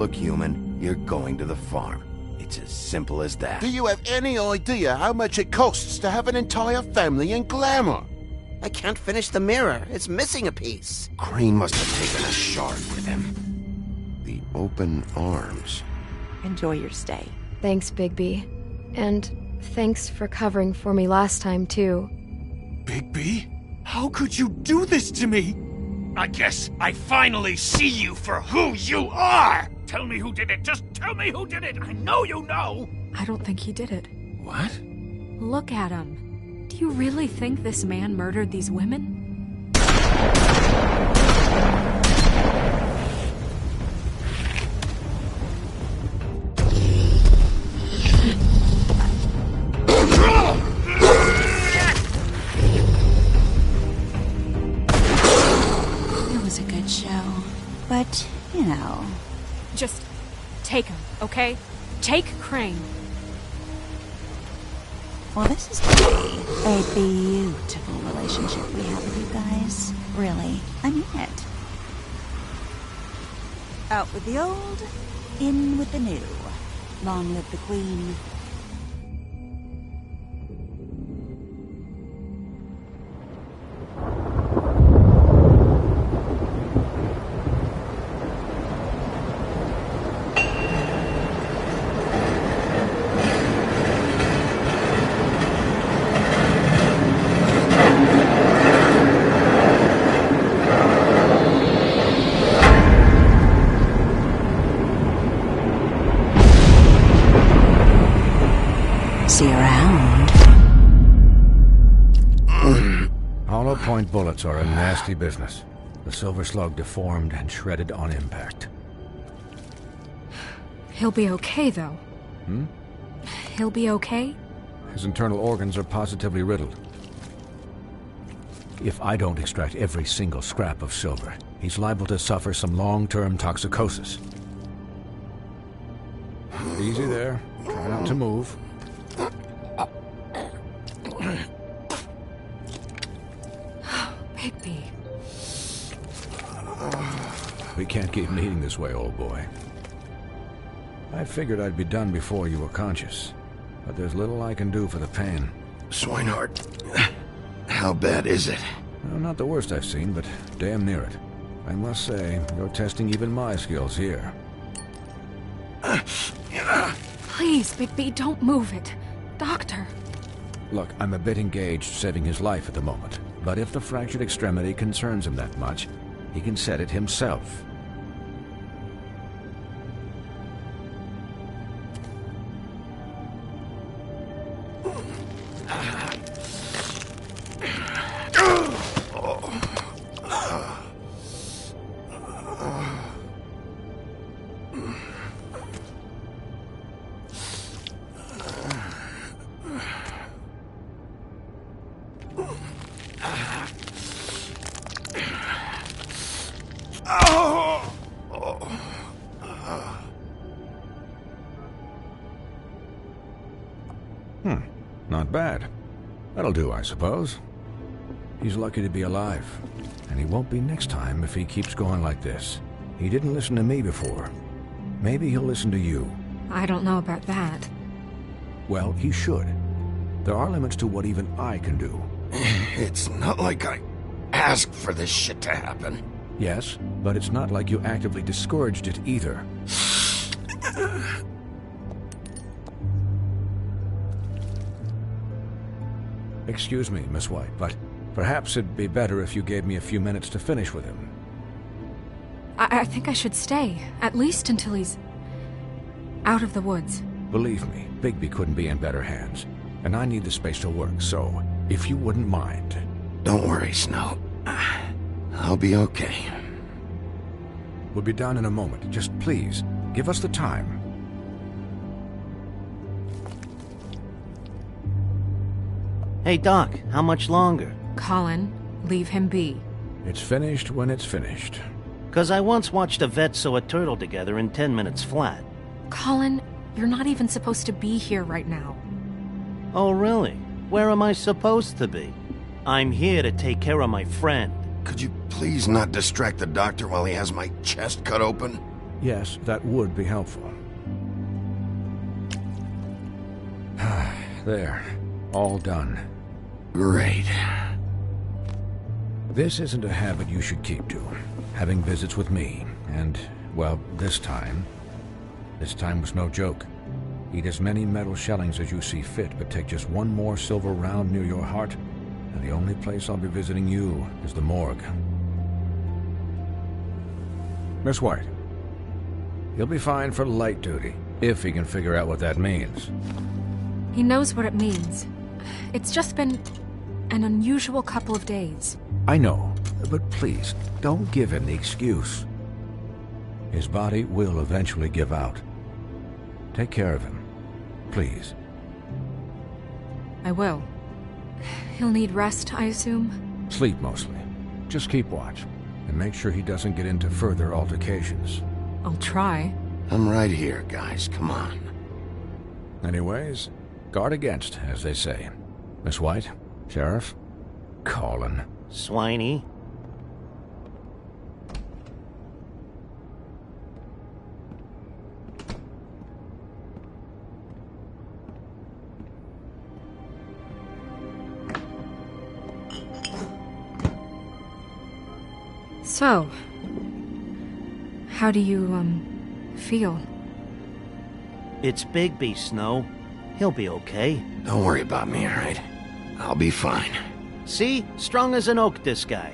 look human, you're going to the farm. It's as simple as that. Do you have any idea how much it costs to have an entire family in glamour? I can't finish the mirror. It's missing a piece. Crane must have taken a shard with him. The open arms. Enjoy your stay. Thanks, Bigby. And thanks for covering for me last time, too. Bigby? How could you do this to me? I guess I finally see you for who you are! Tell me who did it! Just tell me who did it! I know you know! I don't think he did it. What? Look at him. Do you really think this man murdered these women? It was a good show. But, you know... Just take him, okay? Take Crane. Well, this is gonna be a beautiful relationship we have with you guys. Really. I mean it. Out with the old, in with the new. Long live the Queen. See you around. Hollow point bullets are a nasty business. The silver slug deformed and shredded on impact. He'll be okay, though. He'll be okay? His internal organs are positively riddled. If I don't extract every single scrap of silver, he's liable to suffer some long-term toxicosis. Easy there. Try not to move. Bigby. We can't keep meeting this way, old boy. I figured I'd be done before you were conscious, but there's little I can do for the pain. Swinehart, how bad is it? Well, not the worst I've seen, but damn near it. I must say, you're testing even my skills here. Please, Bigby, don't move it. Doctor. Look, I'm a bit engaged saving his life at the moment, but if the fractured extremity concerns him that much, he can set it himself. Not bad. That'll do, I suppose. He's lucky to be alive, and he won't be next time if he keeps going like this. He didn't listen to me before. Maybe he'll listen to you. I don't know about that. Well, he should. There are limits to what even I can do. It's not like I asked for this shit to happen. Yes, but it's not like you actively discouraged it either. Excuse me, Miss White, but perhaps it'd be better if you gave me a few minutes to finish with him. I think I should stay, at least until he's out of the woods. Believe me, Bigby couldn't be in better hands, and I need the space to work, so if you wouldn't mind. Don't worry, Snow. I'll be okay. We'll be done in a moment. Just please, give us the time. Hey, Doc, how much longer? Colin, leave him be. It's finished when it's finished. 'Cause I once watched a vet sew a turtle together in 10 minutes flat. Colin, you're not even supposed to be here right now. Oh, really? Where am I supposed to be? I'm here to take care of my friend. Could you please not distract the doctor while he has my chest cut open? Yes, that would be helpful. There. All done. Great. This isn't a habit you should keep to. Having visits with me, and, well, this time was no joke. Eat as many metal shellings as you see fit, but take just one more silver round near your heart, and the only place I'll be visiting you is the morgue. Miss White, he'll be fine for light duty, if he can figure out what that means. He knows what it means. It's just been an unusual couple of days. I know, but please, don't give him the excuse. His body will eventually give out. Take care of him, please. I will. He'll need rest, I assume? Sleep mostly. Just keep watch, and make sure he doesn't get into further altercations. I'll try. I'm right here, guys. Come on. Anyways, guard against, as they say. Miss White, Sheriff, Colin. Swiney. So, how do you, feel? It's Bigby, Snow. He'll be okay. Don't worry about me, all right? I'll be fine. See? Strong as an oak, this guy.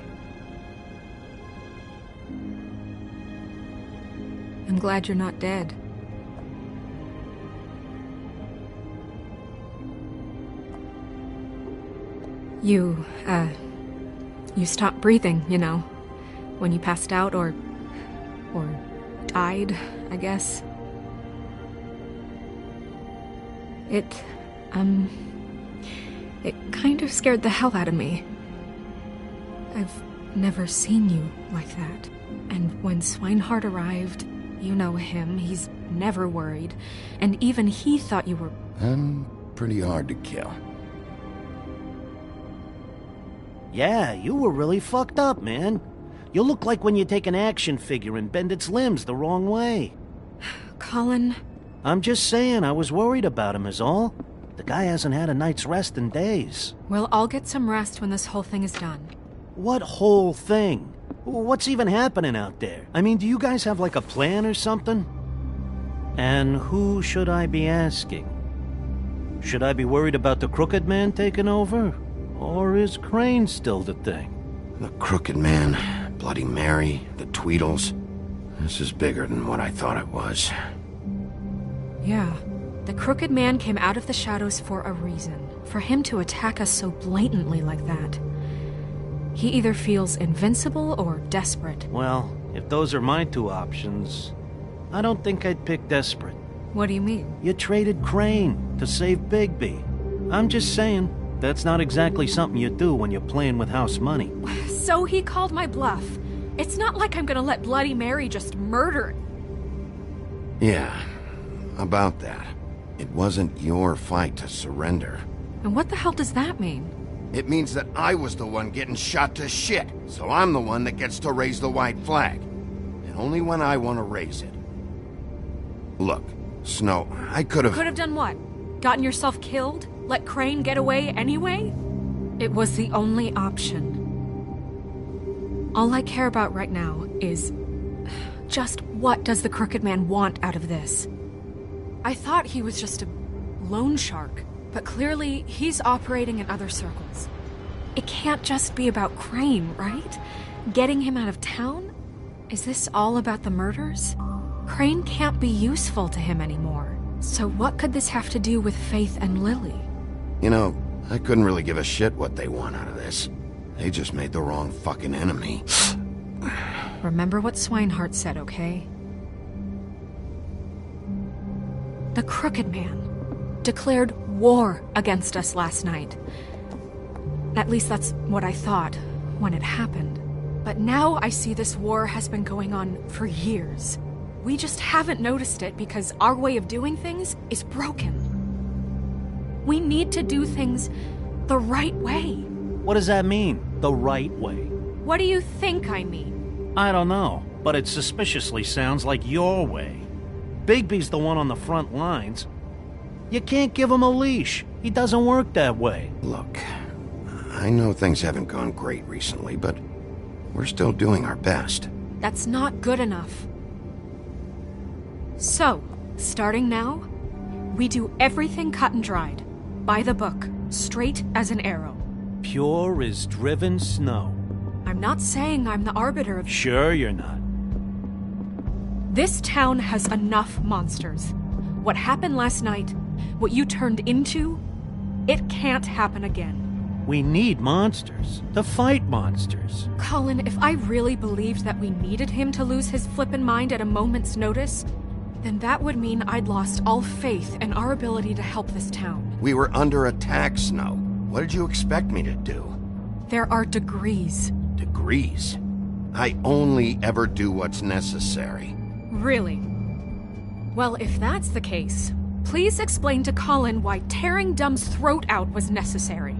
I'm glad you're not dead. You stopped breathing, you know, when you passed out or died, I guess. It kind of scared the hell out of me. I've never seen you like that. And when Swinehart arrived, you know him, he's never worried. And even he thought you were... I'm pretty hard to kill. Yeah, you were really fucked up, man. You look like when you take an action figure and bend its limbs the wrong way. Colin... I'm just saying, I was worried about him is all. The guy hasn't had a night's rest in days. We'll all get some rest when this whole thing is done. What whole thing? What's even happening out there? I mean, do you guys have like a plan or something? And who should I be asking? Should I be worried about the Crooked Man taking over? Or is Crane still the thing? The Crooked Man, Bloody Mary, the Tweedles. This is bigger than what I thought it was. Yeah. The Crooked Man came out of the shadows for a reason. For him to attack us so blatantly like that. He either feels invincible or desperate. Well, if those are my two options, I don't think I'd pick desperate. What do you mean? You traded Crane to save Bigby. I'm just saying, that's not exactly something you do when you're playing with house money. So he called my bluff. It's not like I'm gonna let Bloody Mary just murder... Yeah, about that. It wasn't your fight to surrender. And what the hell does that mean? It means that I was the one getting shot to shit, so I'm the one that gets to raise the white flag. And only when I want to raise it. Look, Snow, I could have... Could have done what? Gotten yourself killed? Let Crane get away anyway? It was the only option. All I care about right now is... just what does the Crooked Man want out of this? I thought he was just a loan shark, but clearly he's operating in other circles. It can't just be about Crane, right? Getting him out of town? Is this all about the murders? Crane can't be useful to him anymore. So what could this have to do with Faith and Lily? You know, I couldn't really give a shit what they want out of this. They just made the wrong fucking enemy. Remember what Swinehart said, okay? The Crooked Man declared war against us last night. At least that's what I thought when it happened. But now I see this war has been going on for years. We just haven't noticed it because our way of doing things is broken. We need to do things the right way. What does that mean, the right way? What do you think I mean? I don't know. but it suspiciously sounds like your way. Bigby's the one on the front lines. You can't give him a leash. He doesn't work that way. Look, I know things haven't gone great recently, but we're still doing our best. That's not good enough. So, starting now, we do everything cut and dried. By the book, straight as an arrow. Pure as driven snow. I'm not saying I'm the arbiter of... Sure you're not. This town has enough monsters. What happened last night, what you turned into, it can't happen again. We need monsters. To fight monsters. Colin, if I really believed that we needed him to lose his flippin' mind at a moment's notice, then that would mean I'd lost all faith in our ability to help this town. We were under attack, Snow. What did you expect me to do? There are degrees. Degrees? I only ever do what's necessary. Really? Well, if that's the case, please explain to Colin why tearing Dumb's throat out was necessary.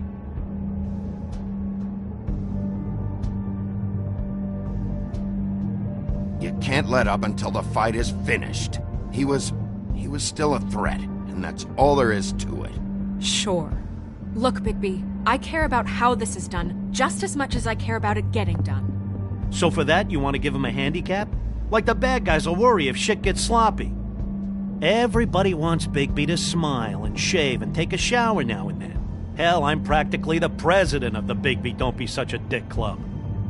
You can't let up until the fight is finished. He was still a threat, and that's all there is to it. Sure. Look, Bigby, I care about how this is done just as much as I care about it getting done. So for that, you want to give him a handicap? Like the bad guys will worry if shit gets sloppy. Everybody wants Bigby to smile and shave and take a shower now and then. Hell, I'm practically the president of the Bigby Don't Be Such a Dick Club.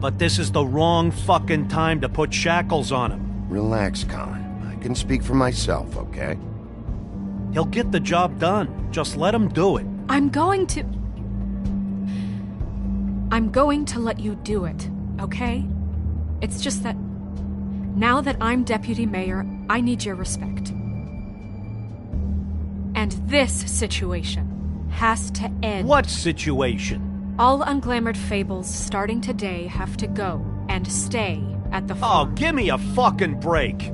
But this is the wrong fucking time to put shackles on him. Relax, Colin. I can speak for myself, okay? He'll get the job done. Just let him do it. I'm going to let you do it, okay? It's just that now that I'm deputy mayor, I need your respect. And this situation has to end. What situation? All unglamored fables starting today have to go and stay at the Oh, farm. give me a fucking break.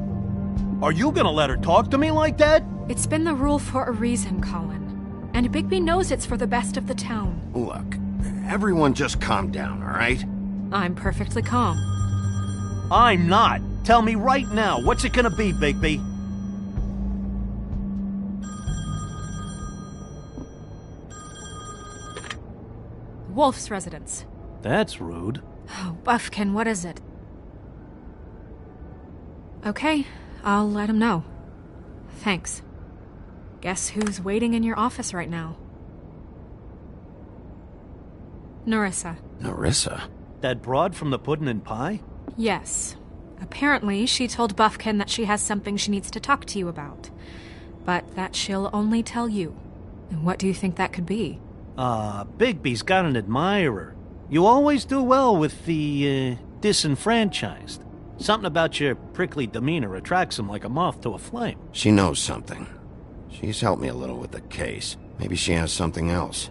Are you gonna let her talk to me like that? It's been the rule for a reason, Colin. And Bigby knows it's for the best of the town. Look, everyone just calm down, all right? I'm perfectly calm. I'm not. Tell me right now, what's it gonna be, Bigby? Wolf's residence. That's rude. Oh, Buffkin, what is it? Okay, I'll let him know. Thanks. Guess who's waiting in your office right now? Narissa. Narissa? That broad from the puddin' and pie? Yes. Apparently, she told Buffkin that she has something she needs to talk to you about. But that she'll only tell you. And what do you think that could be? Bigby's got an admirer. You always do well with the, disenfranchised. Something about your prickly demeanor attracts him like a moth to a flame. She knows something. She's helped me a little with the case. Maybe she has something else.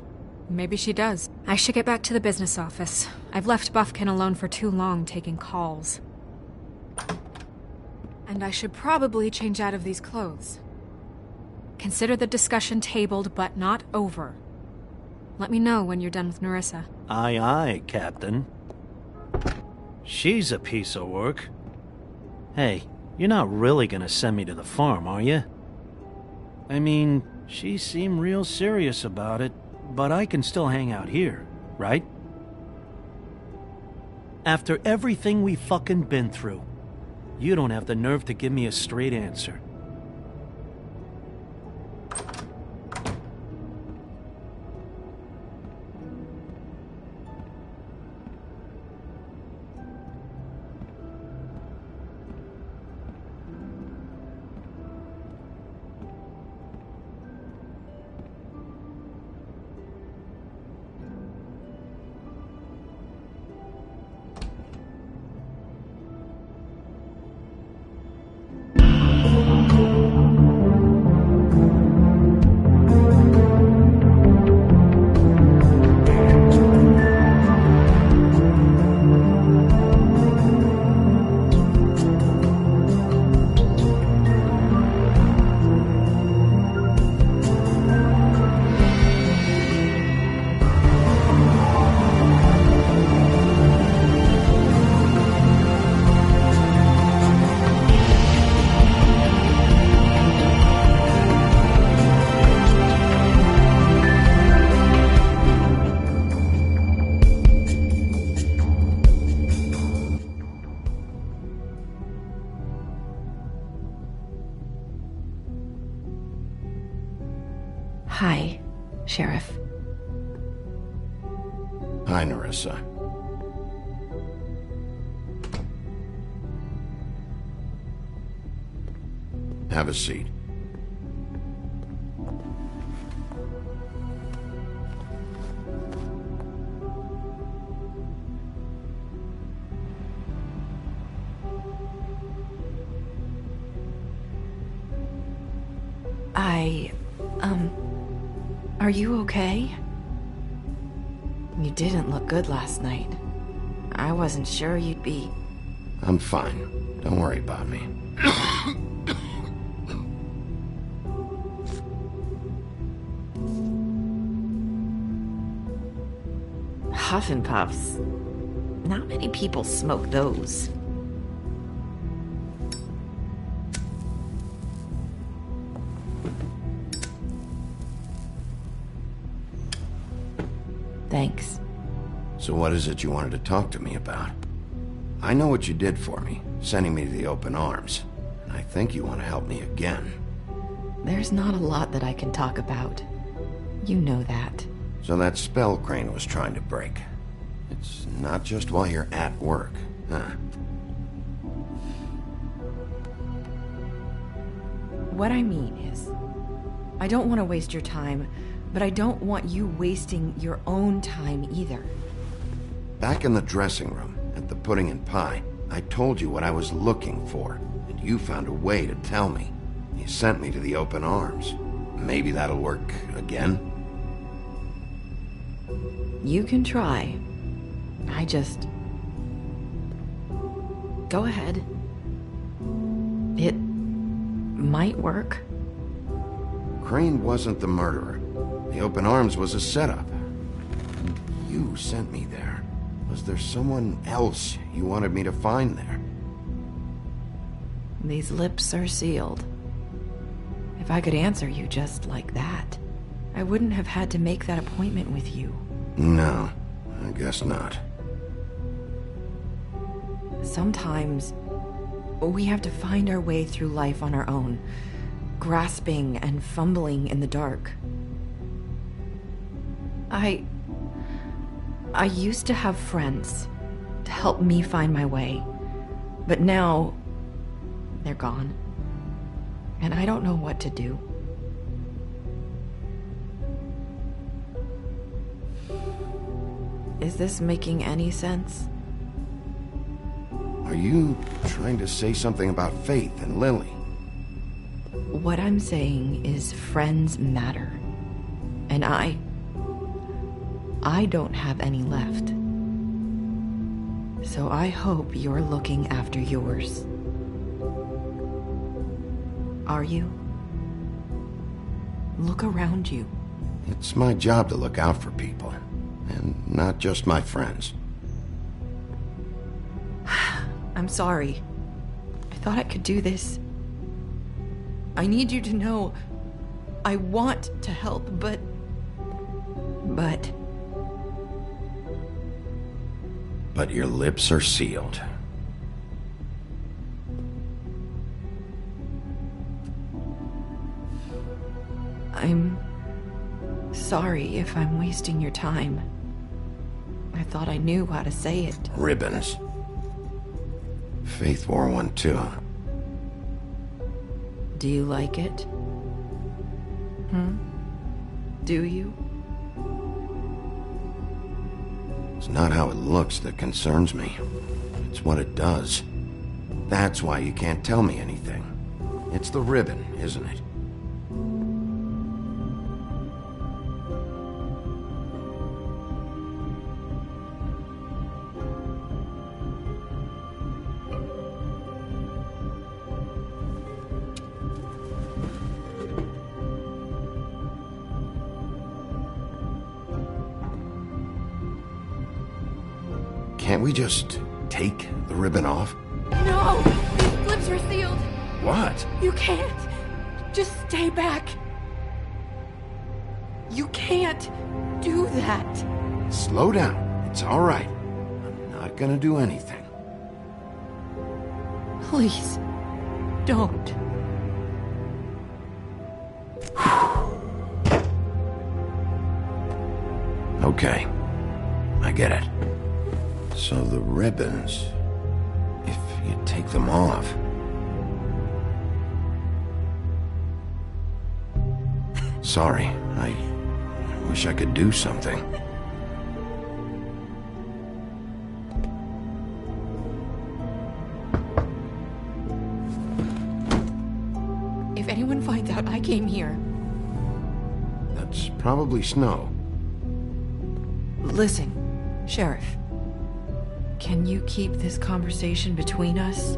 Maybe she does. I should get back to the business office. I've left Buffkin alone for too long taking calls. And I should probably change out of these clothes. Consider the discussion tabled but not over. Let me know when you're done with Narissa. Aye, aye, Captain. She's a piece of work. Hey, you're not really gonna send me to the farm, are you? I mean, she seemed real serious about it, but I can still hang out here, right? After everything we fucking been through, you don't have the nerve to give me a straight answer. Hi, Sheriff. Hi, Nerissa. Have a seat. Are you okay? You didn't look good last night. I wasn't sure you'd be... I'm fine. Don't worry about me. Huff and Puffs. Not many people smoke those. Thanks. So what is it you wanted to talk to me about? I know what you did for me, sending me to the open arms. And I think you want to help me again. There's not a lot that I can talk about. You know that. So that spell Crane was trying to break. It's not just while you're at work, huh? What I mean is, I don't want to waste your time, but I don't want you wasting your own time either. Back in the dressing room, at the pudding and pie, I told you what I was looking for, and you found a way to tell me. You sent me to the open arms. Maybe that'll work again? You can try. I just... Go ahead. It might work. Crane wasn't the murderer. The open arms was a setup. You sent me there. Was there someone else you wanted me to find there? These lips are sealed. If I could answer you just like that, I wouldn't have had to make that appointment with you. No, I guess not. Sometimes we have to find our way through life on our own, grasping and fumbling in the dark. I used to have friends to help me find my way, but now they're gone, and I don't know what to do. Is this making any sense? Are you trying to say something about Faith and Lily? What I'm saying is friends matter, and I don't have any left. So I hope you're looking after yours. Are you? Look around you. It's my job to look out for people, and not just my friends. I'm sorry. I thought I could do this. I need you to know I want to help, but... But your lips are sealed. I'm sorry if I'm wasting your time. I thought I knew how to say it. Ribbons. Faith wore one too. Do you like it? Do you? It's not how it looks that concerns me. It's what it does. That's why you can't tell me anything. It's the ribbon, isn't it? Can't we just take the ribbon off? No! These lips are sealed! What? You can't! Just stay back! You can't do that! Slow down. It's all right. I'm not gonna do anything. Please, don't. Okay. I get it. So the ribbons... if you take them off... Sorry, I wish I could do something. If anyone finds out I came here... That's probably Snow. Listen, Sheriff. Can you keep this conversation between us?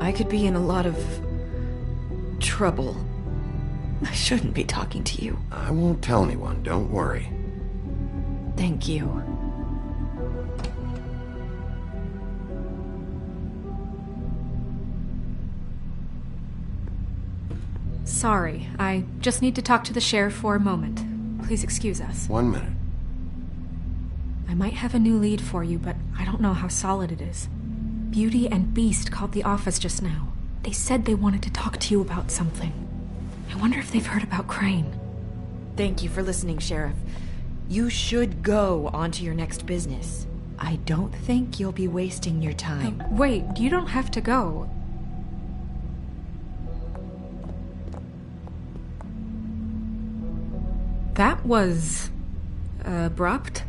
I could be in a lot of... trouble. I shouldn't be talking to you. I won't tell anyone, don't worry. Thank you. Sorry, I just need to talk to the sheriff for a moment. Please excuse us. 1 minute. I might have a new lead for you, but I don't know how solid it is. Beauty and Beast called the office just now. They said they wanted to talk to you about something. I wonder if they've heard about Crane. Thank you for listening, Sheriff. You should go on to your next business. I don't think you'll be wasting your time. Wait, you don't have to go. That was... abrupt?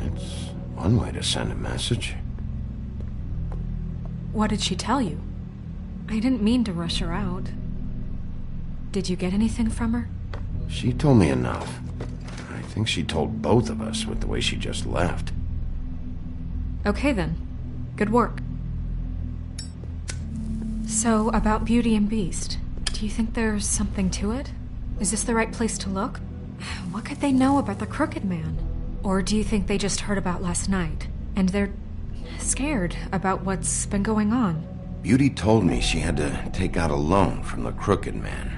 It's one way to send a message. What did she tell you? I didn't mean to rush her out. Did you get anything from her? She told me enough. I think she told both of us with the way she just left. Okay then. Good work. So, about Beauty and Beast, do you think there's something to it? Is this the right place to look? What could they know about the Crooked Man? Or do you think they just heard about last night, and they're scared about what's been going on? Beauty told me she had to take out a loan from the Crooked Man.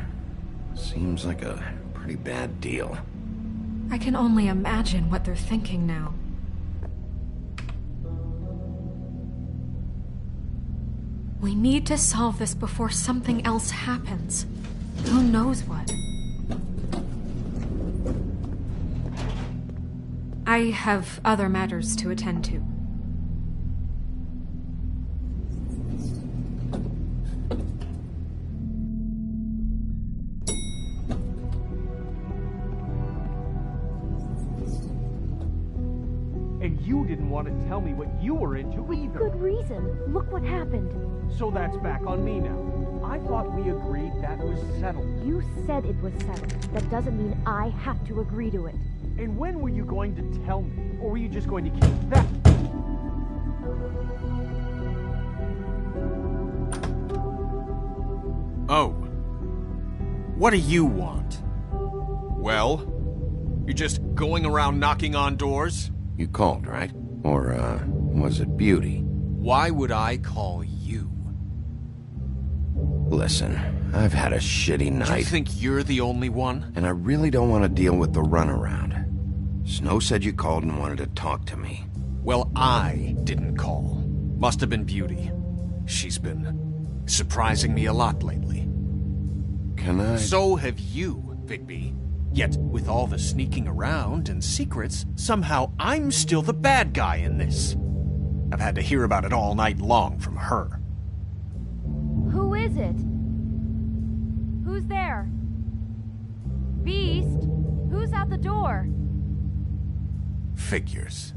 Seems like a pretty bad deal. I can only imagine what they're thinking now. We need to solve this before something else happens. Who knows what? I have other matters to attend to. And you didn't want to tell me what you were into either. Good reason. Look what happened. So that's back on me now. I thought we agreed that was settled. You said it was settled. That doesn't mean I have to agree to it. And when were you going to tell me? Or were you just going to keep that? Oh. What do you want? Well? You're just going around knocking on doors? You called, right? Or, was it Beauty? Why would I call you? Listen, I've had a shitty night. You think you're the only one? And I really don't want to deal with the runaround. Snow said you called and wanted to talk to me. Well, I didn't call. Must have been Beauty. She's been surprising me a lot lately. Can I... So have you, Bigby. Yet, with all the sneaking around and secrets, somehow I'm still the bad guy in this. I've had to hear about it all night long from her. Who is it? Who's there? Beast? Who's out the door? Figures.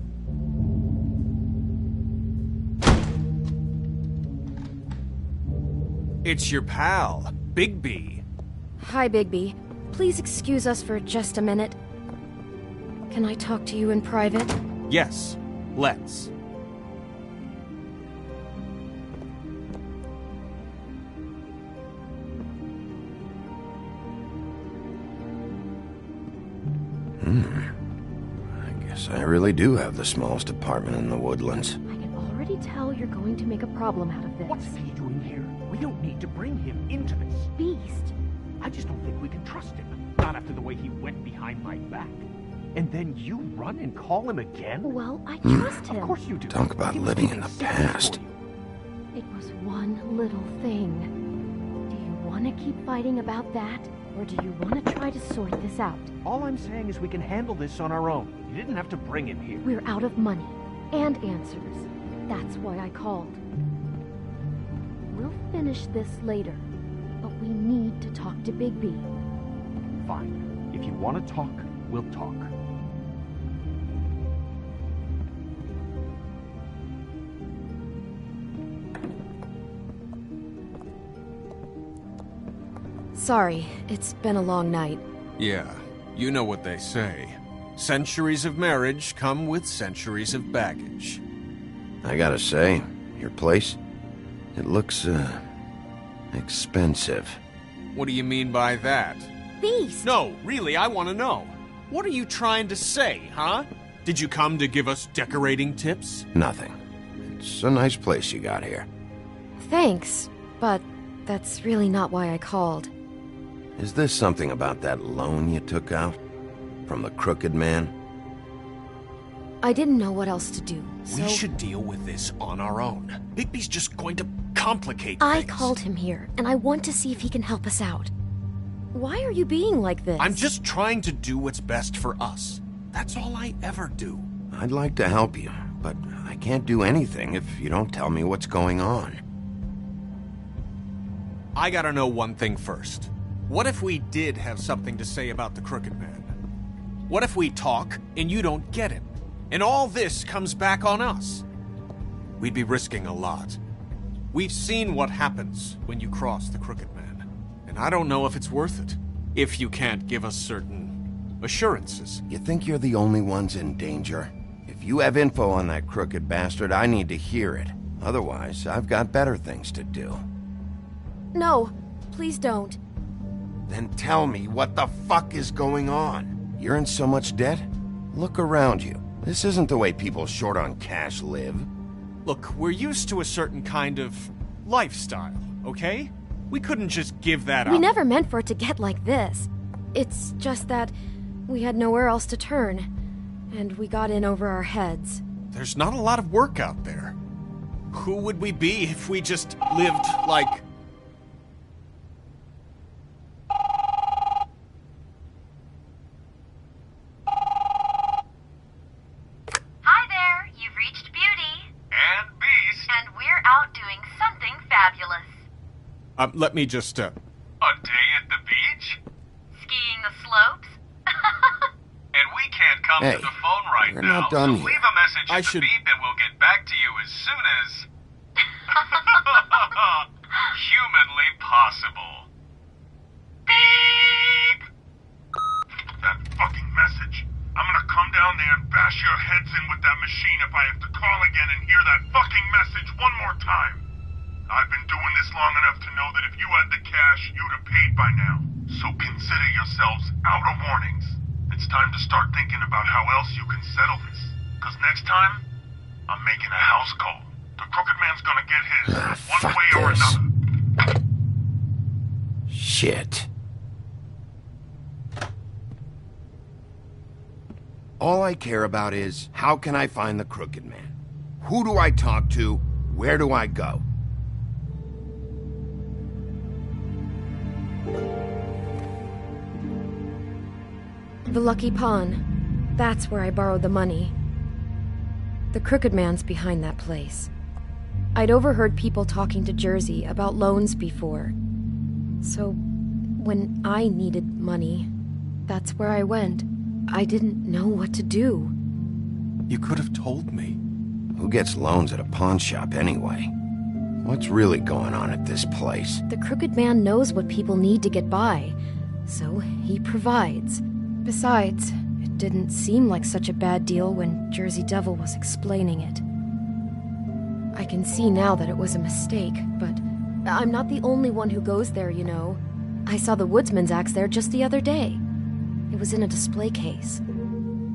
It's your pal, Bigby. Hi, Bigby. Please excuse us for just a minute. Can I talk to you in private? Yes, let's. I guess I really do have the smallest apartment in the Woodlands. I can already tell you're going to make a problem out of this. What's he doing here? We don't need to bring him into this. Beast? I just don't think we can trust him. Not after the way he went behind my back. And then you run and call him again? Well, I trust him. Of course you do. Talk about He was living in taking the secrets past. for you. It was one little thing. Do you want to keep fighting about that? Or do you want to try to sort this out? All I'm saying is we can handle this on our own. You didn't have to bring him here. We're out of money and answers. That's why I called. We'll finish this later, but we need to talk to Bigby. Fine. If you want to talk, we'll talk. Sorry, it's been a long night. Yeah, you know what they say. Centuries of marriage come with centuries of baggage. I gotta say, your place, it looks, expensive. What do you mean by that? Beast! No, really, I want to know. What are you trying to say, huh? Did you come to give us decorating tips? Nothing. It's a nice place you got here. Thanks, but that's really not why I called. Is this something about that loan you took out? From the crooked man? I didn't know what else to do, so... We should deal with this on our own. Bigby's just going to complicate things. I called him here, and I want to see if he can help us out. Why are you being like this? I'm just trying to do what's best for us. That's all I ever do. I'd like to help you, but I can't do anything if you don't tell me what's going on. I gotta know one thing first. What if we did have something to say about the Crooked Man? What if we talk and you don't get him? And all this comes back on us? We'd be risking a lot. We've seen what happens when you cross the Crooked Man. And I don't know if it's worth it. If you can't give us certain assurances. You think you're the only ones in danger? If you have info on that crooked bastard, I need to hear it. Otherwise, I've got better things to do. No, please don't. Then tell me what the fuck is going on? You're in so much debt? Look around you. This isn't the way people short on cash live. Look, we're used to a certain kind of lifestyle, okay? We couldn't just give that up. We never meant for it to get like this. It's just that we had nowhere else to turn, and we got in over our heads. There's not a lot of work out there. Who would we be if we just lived like... Hi there, you've reached Beauty. And Beast. And we're out doing something fabulous. Let me just, A day at the beach? Skiing the slopes? And we can't come Hey, to the phone right we're now, not done so yet. leave a message I at the should- beep and we'll get back to you as soon as... humanly possible. Beep! That fucking message. I'm gonna come down there and bash your heads in with that machine if I have to call again and hear that fucking message one more time. I've been doing this long enough to know that if you had the cash, you'd have paid by now. So consider yourselves out of warnings. It's time to start thinking about how else you can settle this. Because next time, I'm making a house call. The Crooked Man's gonna get his, one fuck way or this. another. Shit. All I care about is, how can I find the Crooked Man? Who do I talk to? Where do I go? The Lucky Pawn. That's where I borrowed the money. The Crooked Man's behind that place. I'd overheard people talking to Jersey about loans before. So, when I needed money, that's where I went. I didn't know what to do. You could have told me. Who gets loans at a pawn shop anyway? What's really going on at this place? The Crooked Man knows what people need to get by, so he provides. Besides, it didn't seem like such a bad deal when Jersey Devil was explaining it. I can see now that it was a mistake, but I'm not the only one who goes there, you know. I saw the Woodsman's axe there just the other day. It was in a display case.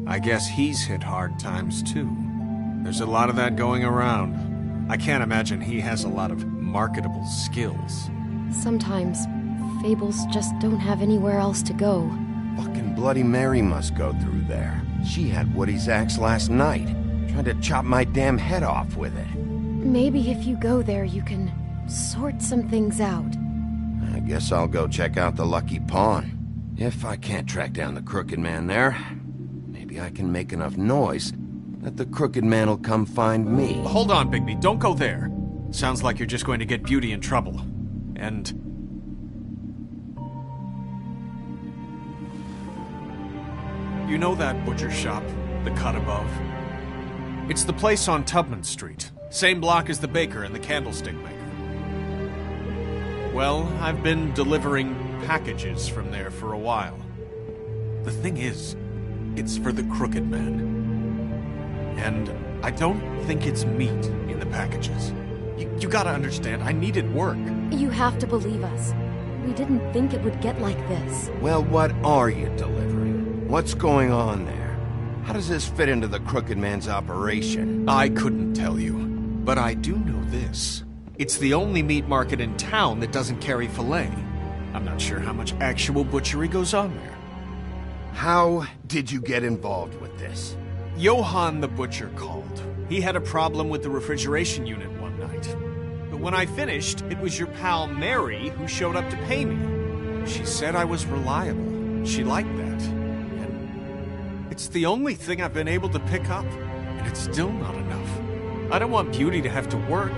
I guess he's hit hard times too. There's a lot of that going around. I can't imagine he has a lot of marketable skills. Sometimes, fables just don't have anywhere else to go. Fucking Bloody Mary must go through there. She had Woody's axe last night. Tried to chop my damn head off with it. Maybe if you go there, you can sort some things out. I guess I'll go check out the Lucky Pawn. If I can't track down the Crooked Man there, maybe I can make enough noise that the Crooked Man will come find me. Hold on, Bigby. Don't go there. Sounds like you're just going to get Beauty in trouble. And... you know that butcher shop, the cut above? It's the place on Tubman Street. Same block as the baker and the candlestick maker. Well, I've been delivering packages from there for a while. The thing is, it's for the Crooked Man. And I don't think it's meat in the packages. You gotta understand, I needed work. You have to believe us. We didn't think it would get like this. Well, what are you delivering? What's going on there? How does this fit into the Crooked Man's operation? I couldn't tell you, but I do know this. It's the only meat market in town that doesn't carry filet. I'm not sure how much actual butchery goes on there. How did you get involved with this? Johann the butcher called. He had a problem with the refrigeration unit one night. But when I finished, it was your pal Mary who showed up to pay me. She said I was reliable. She liked that. And it's the only thing I've been able to pick up, and it's still not enough. I don't want Beauty to have to work,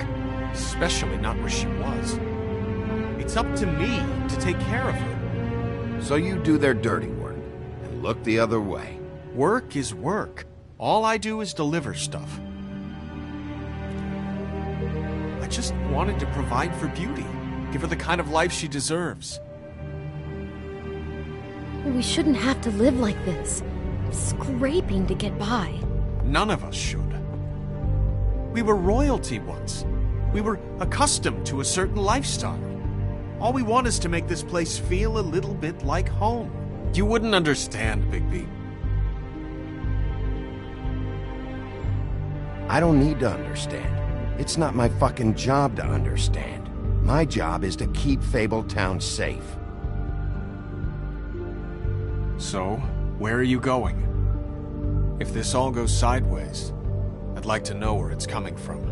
especially not where she was. It's up to me to take care of her. So you do their dirty work, and look the other way. Work is work. All I do is deliver stuff. I just wanted to provide for Beauty, give her the kind of life she deserves. We shouldn't have to live like this, scraping to get by. None of us should. We were royalty once. We were accustomed to a certain lifestyle. All we want is to make this place feel a little bit like home. You wouldn't understand, Bigby. I don't need to understand. It's not my fucking job to understand. My job is to keep Fabletown safe. So, where are you going? If this all goes sideways, I'd like to know where it's coming from.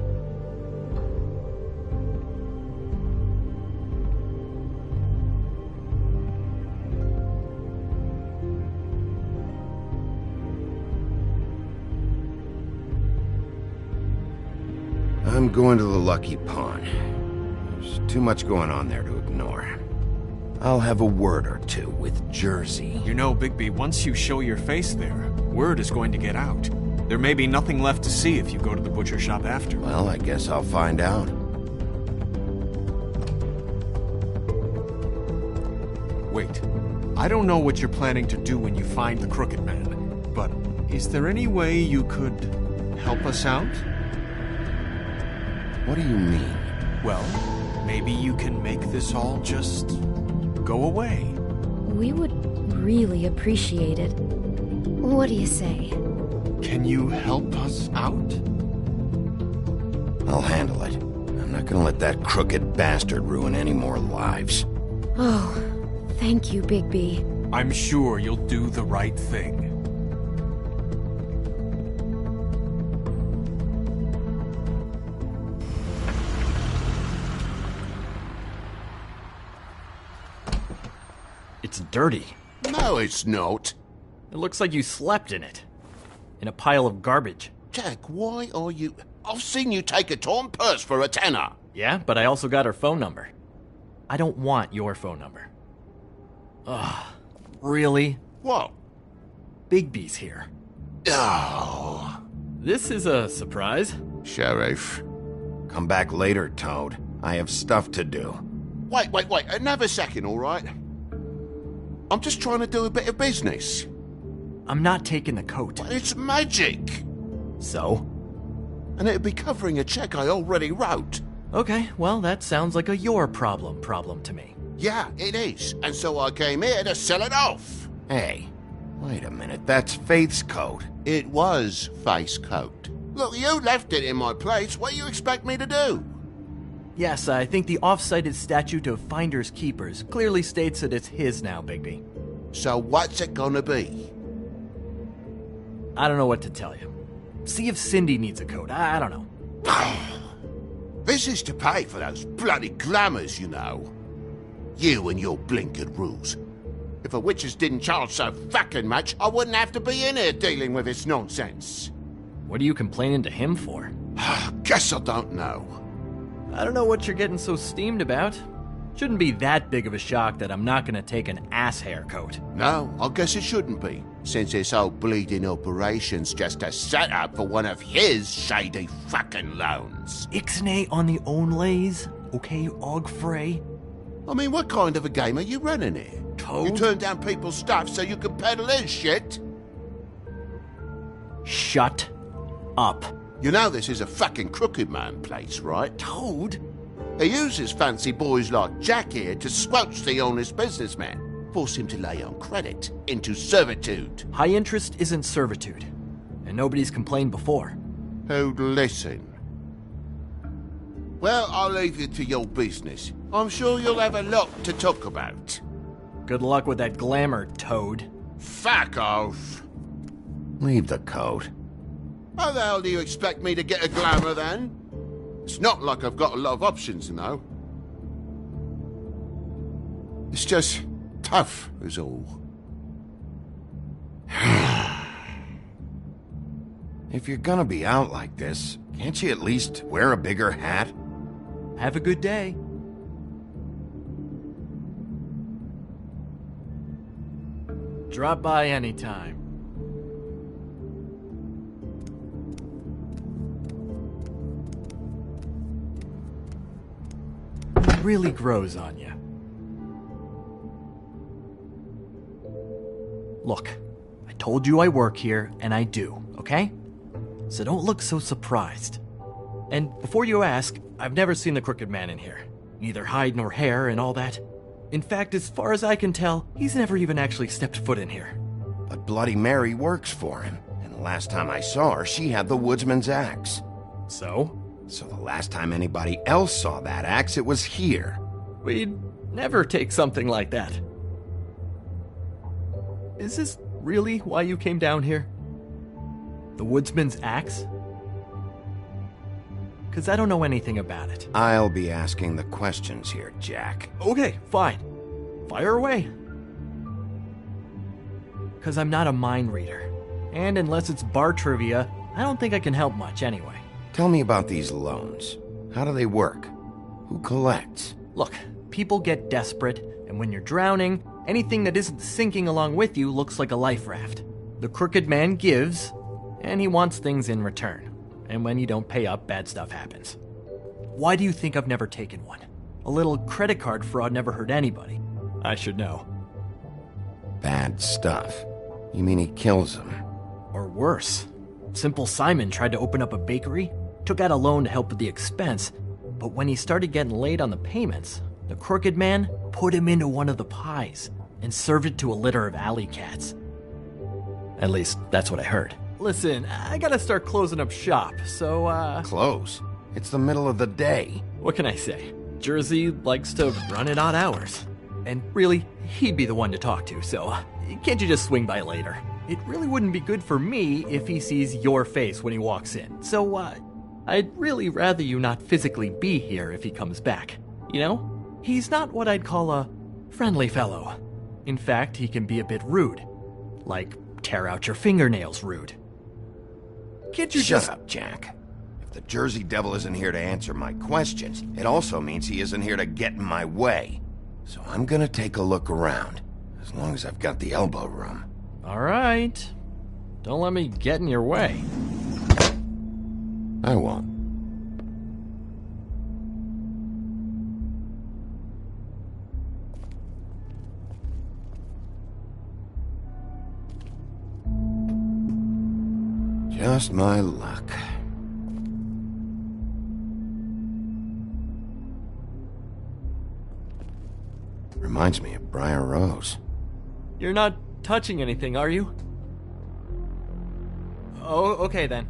I'm going to the Lucky Pawn. There's too much going on there to ignore. I'll have a word or two with Jersey. You know, Bigby, once you show your face there, word is going to get out. There may be nothing left to see if you go to the butcher shop after. Well, I guess I'll find out. Wait. I don't know what you're planning to do when you find the Crooked Man, but is there any way you could help us out? What do you mean? Well, maybe you can make this all just go away. We would really appreciate it. What do you say? Can you help us out? I'll handle it. I'm not gonna let that crooked bastard ruin any more lives. Oh, thank you, Bigby. I'm sure you'll do the right thing. It's dirty. No, it's not. It looks like you slept in it. In a pile of garbage. Jack, why are you... I've seen you take a torn purse for a tenner. Yeah, but I also got her phone number. I don't want your phone number. Ugh. Really? What? Bigby's here. Oh. This is a surprise. Sheriff. Come back later, Toad. I have stuff to do. Wait. Another second, all right? I'm just trying to do a bit of business. I'm not taking the coat. But it's magic. So? And it'd be covering a check I already wrote. Okay, well, that sounds like a your problem to me. Yeah, it is. And so I came here to sell it off. Hey, wait a minute. That's Faith's coat. It was Faith's coat. Look, you left it in my place. What do you expect me to do? Yes, I think the off-cited statute of Finders Keepers clearly states that it's his now, Bigby. So what's it gonna be? I don't know what to tell you. See if Cindy needs a coat. I don't know. This is to pay for those bloody glamours, you know. You and your blinkered rules. If the witches didn't charge so fucking much, I wouldn't have to be in here dealing with this nonsense. What are you complaining to him for? Guess I don't know. I don't know what you're getting so steamed about. Shouldn't be that big of a shock that I'm not gonna take an ass haircut. No, I guess it shouldn't be, since this whole bleeding operation's just a setup for one of his shady fucking loans. Ixnay on the own lays, okay, Og Frey? I mean, what kind of a game are you running here? Toad? You turn down people's stuff so you can peddle his shit? Shut up. You know this is a fucking crooked man place, right? Toad? He uses fancy boys like Jack here to squelch the honest businessman, force him to lay on credit into servitude. High interest isn't servitude, and nobody's complained before. Who'd listen? Well, I'll leave you to your business. I'm sure you'll have a lot to talk about. Good luck with that glamour, Toad. Fuck off. Leave the coat. How the hell do you expect me to get a glamour then? It's not like I've got a lot of options, you know. It's just tough, is all. If you're gonna be out like this, can't you at least wear a bigger hat? Have a good day. Drop by anytime. It really grows on you. Look, I told you I work here, and I do, okay? So don't look so surprised. And before you ask, I've never seen the Crooked Man in here. Neither hide nor hair and all that. In fact, as far as I can tell, he's never even actually stepped foot in here. But Bloody Mary works for him, and the last time I saw her, she had the woodsman's axe. So? So the last time anybody else saw that axe, it was here. We'd never take something like that. Is this really why you came down here? The woodsman's axe? 'Cause I don't know anything about it. I'll be asking the questions here, Jack. Okay, fine. Fire away. 'Cause I'm not a mind reader. And unless it's bar trivia, I don't think I can help much anyway. Tell me about these loans. How do they work? Who collects? Look, people get desperate, and when you're drowning, anything that isn't sinking along with you looks like a life raft. The Crooked Man gives, and he wants things in return. And when you don't pay up, bad stuff happens. Why do you think I've never taken one? A little credit card fraud never hurt anybody. I should know. Bad stuff. You mean he kills them? Or worse. Simple Simon tried to open up a bakery, took out a loan to help with the expense, but when he started getting late on the payments, the Crooked Man put him into one of the pies and served it to a litter of alley cats. At least, that's what I heard. Listen, I gotta start closing up shop, so, Close? It's the middle of the day. What can I say? Jersey likes to run at odd hours. And really, he'd be the one to talk to, so can't you just swing by later? It really wouldn't be good for me if he sees your face when he walks in, so, I'd really rather you not physically be here if he comes back. You know? He's not what I'd call a friendly fellow. In fact, he can be a bit rude. Like, tear out your fingernails rude. Can't you Shut up, Jack. If the Jersey Devil isn't here to answer my questions, it also means he isn't here to get in my way. So I'm gonna take a look around, as long as I've got the elbow room. Alright. Don't let me get in your way. I won't. Just my luck. Reminds me of Briar Rose. You're not touching anything, are you? Oh, okay then.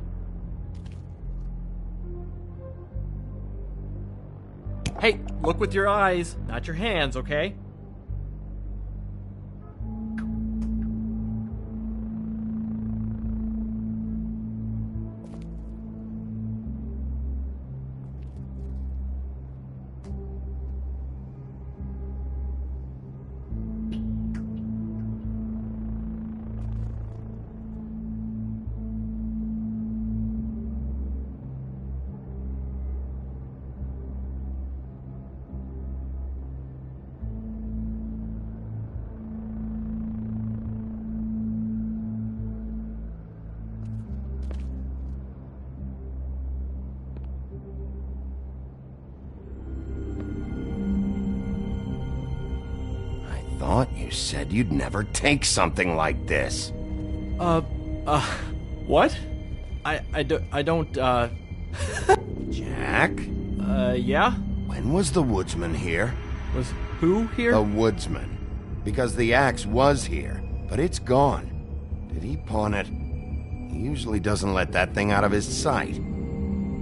Hey, look with your eyes, not your hands, okay? You said you'd never take something like this. What? I don't, Jack? Yeah? When was the woodsman here? Was who here? The woodsman. Because the axe was here, but it's gone. Did he pawn it? He usually doesn't let that thing out of his sight.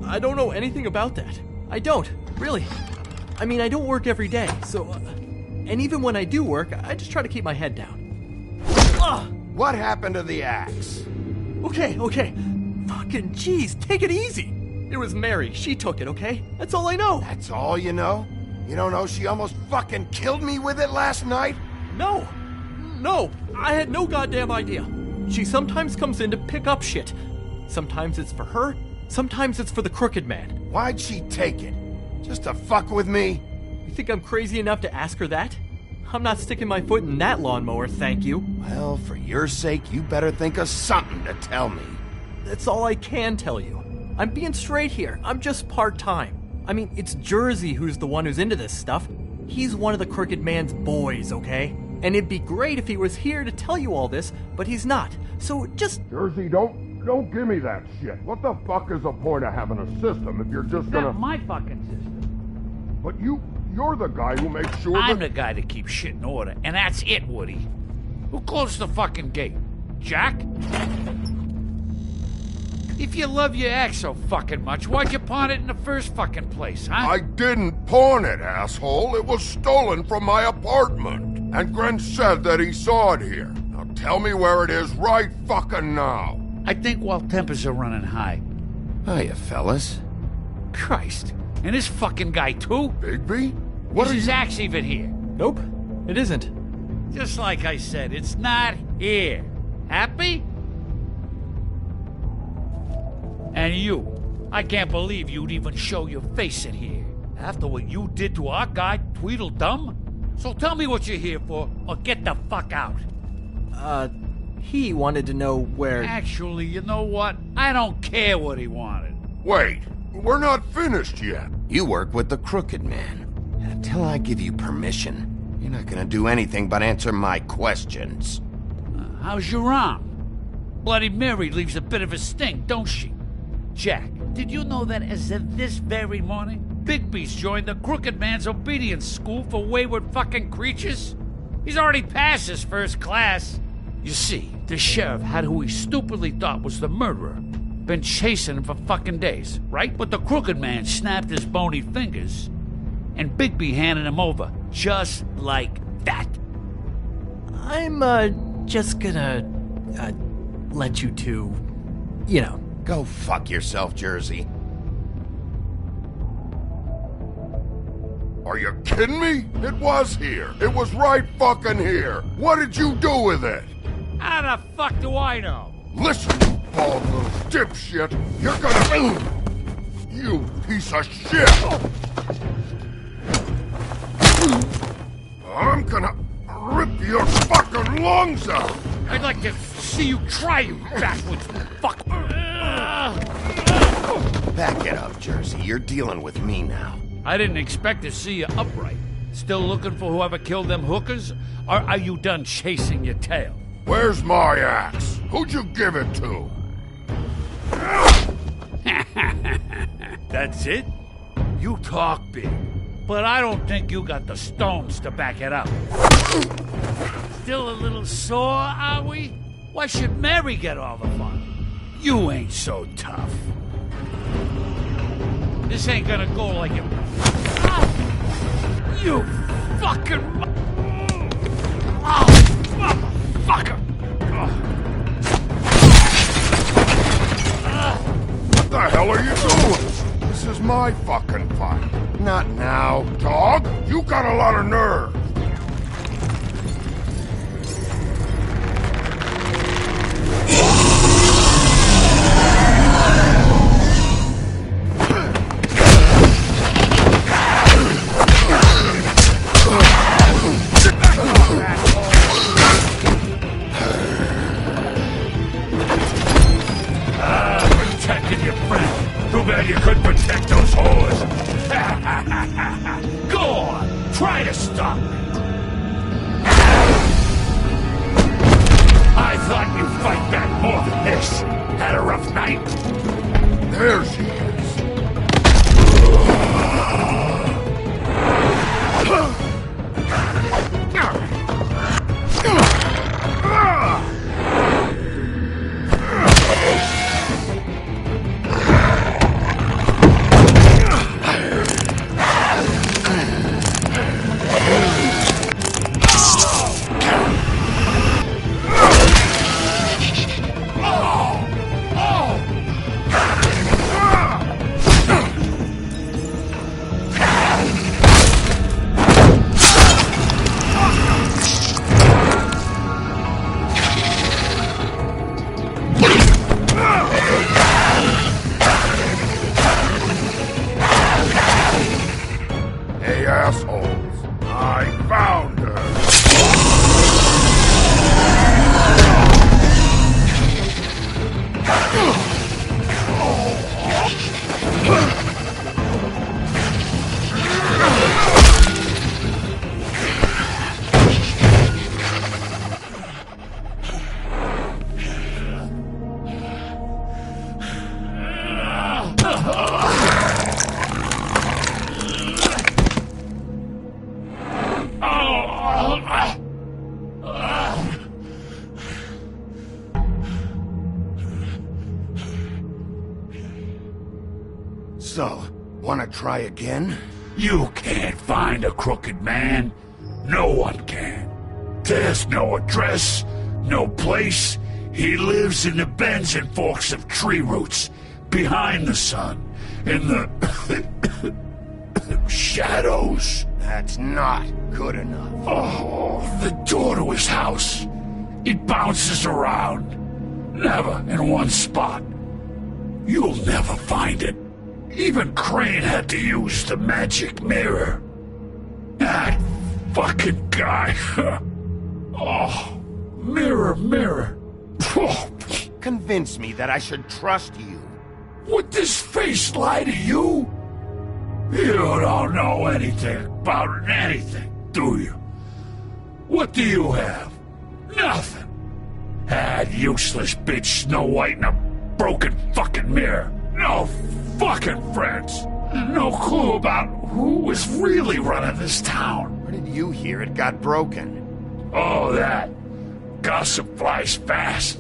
I don't know anything about that. I don't, really. I mean, I don't work every day, so... and even when I do work, I just try to keep my head down. What happened to the axe? Okay. Fucking jeez, take it easy. It was Mary. She took it, okay? That's all I know. That's all you know? You don't know she almost fucking killed me with it last night? No, I had no goddamn idea. She sometimes comes in to pick up shit. Sometimes it's for her, sometimes it's for the Crooked Man. Why'd she take it? Just to fuck with me? You think I'm crazy enough to ask her that? I'm not sticking my foot in that lawnmower, thank you. Well, for your sake, you better think of something to tell me. That's all I can tell you. I'm being straight here. I'm just part-time. I mean, it's Jersey who's the one who's into this stuff. He's one of the Crooked Man's boys, okay? And it'd be great if he was here to tell you all this, but he's not. So just... Jersey, don't give me that shit. What the fuck is the point of having a system if you're just gonna... Not my fucking system. But you're the guy who makes sure I'm the guy that keeps shit in order, and that's it, Woody. Who closed the fucking gate? Jack? If you love your ex so fucking much, why'd you pawn it in the first fucking place, huh? I didn't pawn it, asshole. It was stolen from my apartment. And Gren said that he saw it here. Now tell me where it is right fucking now. I think while tempers are running high. Hiya, fellas. Christ. And this fucking guy, too? Bigby? Is his axe even here? Nope, it isn't. Just like I said, it's not here. Happy? And you. I can't believe you'd even show your face in here. After what you did to our guy, Tweedledum? So tell me what you're here for, or get the fuck out. He wanted to know where... Actually, you know what? I don't care what he wanted. Wait, we're not finished yet. You work with the Crooked Man. And until I give you permission, you're not gonna do anything but answer my questions. How's your arm? Bloody Mary leaves a bit of a stink, don't she? Jack, did you know that as of this very morning, Bigby's joined the Crooked Man's obedience school for wayward fucking creatures? He's already passed his first class. You see, the sheriff had who he stupidly thought was the murderer. Been chasing him for fucking days, right? But the Crooked Man snapped his bony fingers, and Bigby handed him over, just like that. I'm, just gonna, let you two, you know. Go fuck yourself, Jersey. Are you kidding me? It was here. It was right fucking here. What did you do with it? How the fuck do I know? Listen, you bald little dipshit. You're gonna... You piece of shit! I'm gonna rip your fucking lungs out! I'd like to see you try, you backwoods fuck. Back it up, Jersey. You're dealing with me now. I didn't expect to see you upright. Still looking for whoever killed them hookers? Or are you done chasing your tail? Where's my axe? Who'd you give it to? That's it? You talk big, but I don't think you got the stones to back it up. Still a little sore, are we? Why should Mary get all the fun? You ain't so tough. This ain't gonna go like it... You fucking... motherfucker! What the hell are you doing? This is my fucking fight. Not now. Dog, you got a lot of nerve. Protecting your friend. Too bad you couldn't protect those whores. Go on, try to stop me. So, wanna try again? You can't find a crooked man. No one can. There's no address, no place. He lives in the bends and forks of tree roots, behind the sun, in the shadows. That's not good enough. Oh, the door to his house. It bounces around. Never in one spot. You'll never find it. Even Crane had to use the magic mirror. That fucking guy. Oh, mirror, mirror. Oh. Convince me that I should trust you. Would this face lie to you? You don't know anything about anything, do you? What do you have? Nothing. That useless bitch Snow White and a broken fucking mirror. No fucking friends. No clue about who was really running this town. Where did you hear it got broken? Oh, that. Gossip flies fast.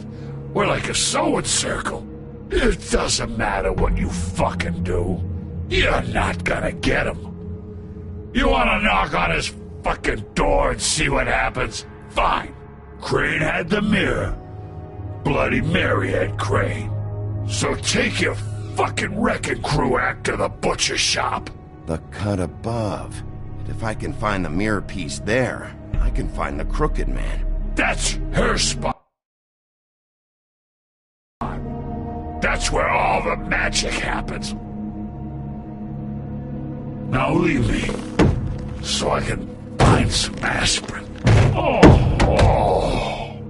We're like a sewing circle. It doesn't matter what you fucking do. You're not gonna get him. You wanna knock on his fucking door and see what happens? Fine. Crane had the mirror. Bloody Mary had Crane. So take your fucking wrecking crew act to the butcher shop. The cut above. If I can find the mirror piece there, I can find the crooked man. That's her spot. That's where all the magic happens. Now leave me, so I can find some aspirin. Oh.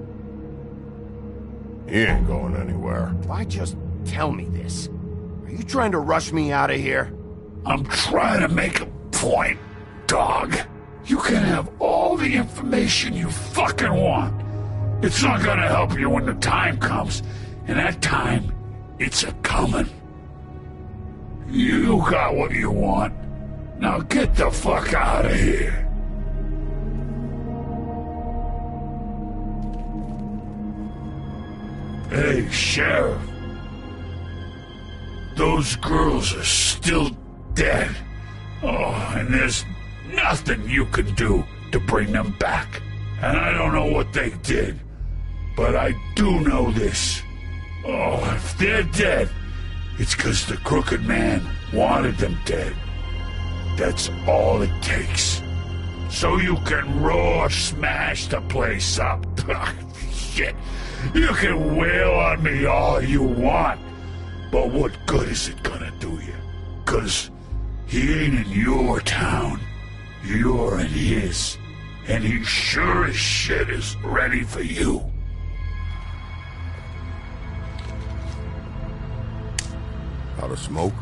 He ain't going anywhere. Why just tell me this? Are you trying to rush me out of here? I'm trying to make a point, dog. You can have all the information you fucking want. It's not gonna help you when the time comes, and that time, it's a-comin'. You got what you want. Now get the fuck out of here. Hey, Sheriff. Those girls are still dead. Oh, and there's nothing you can do to bring them back. And I don't know what they did, but I do know this. Oh, if they're dead, it's 'cause the Crooked Man wanted them dead. That's all it takes. So you can roar smash the place up. Shit. You can wail on me all you want. But what good is it gonna do you? 'Cause he ain't in your town. You're in his. And he sure as shit is ready for you. Out of smoke?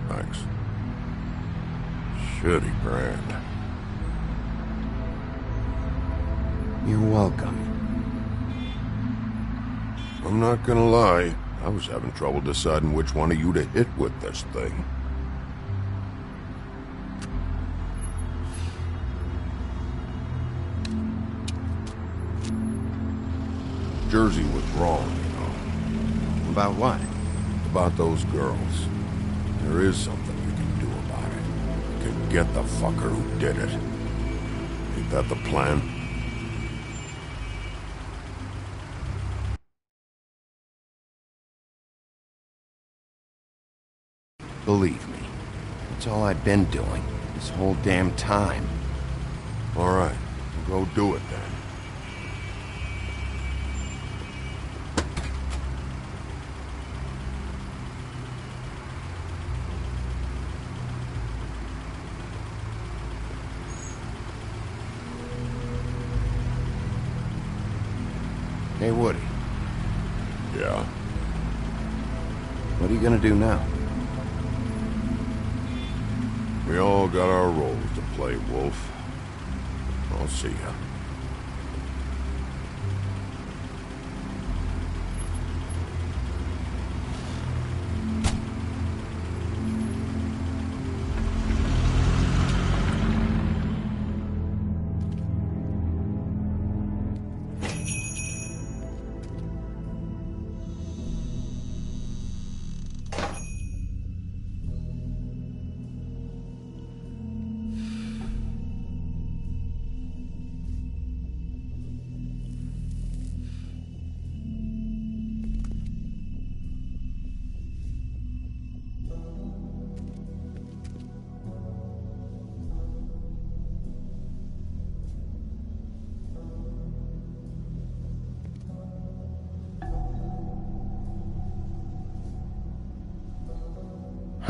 Thanks. Shitty brand. You're welcome. I'm not gonna lie. I was having trouble deciding which one of you to hit with this thing. Jersey was wrong, you know. About what? About those girls. There is something you can do about it. You can get the fucker who did it. Ain't that the plan? Believe me, that's all I've been doing this whole damn time. All right, go do it then. Hey, Woody. Yeah? What are you gonna do now? We all got our roles to play, Wolf. I'll see ya.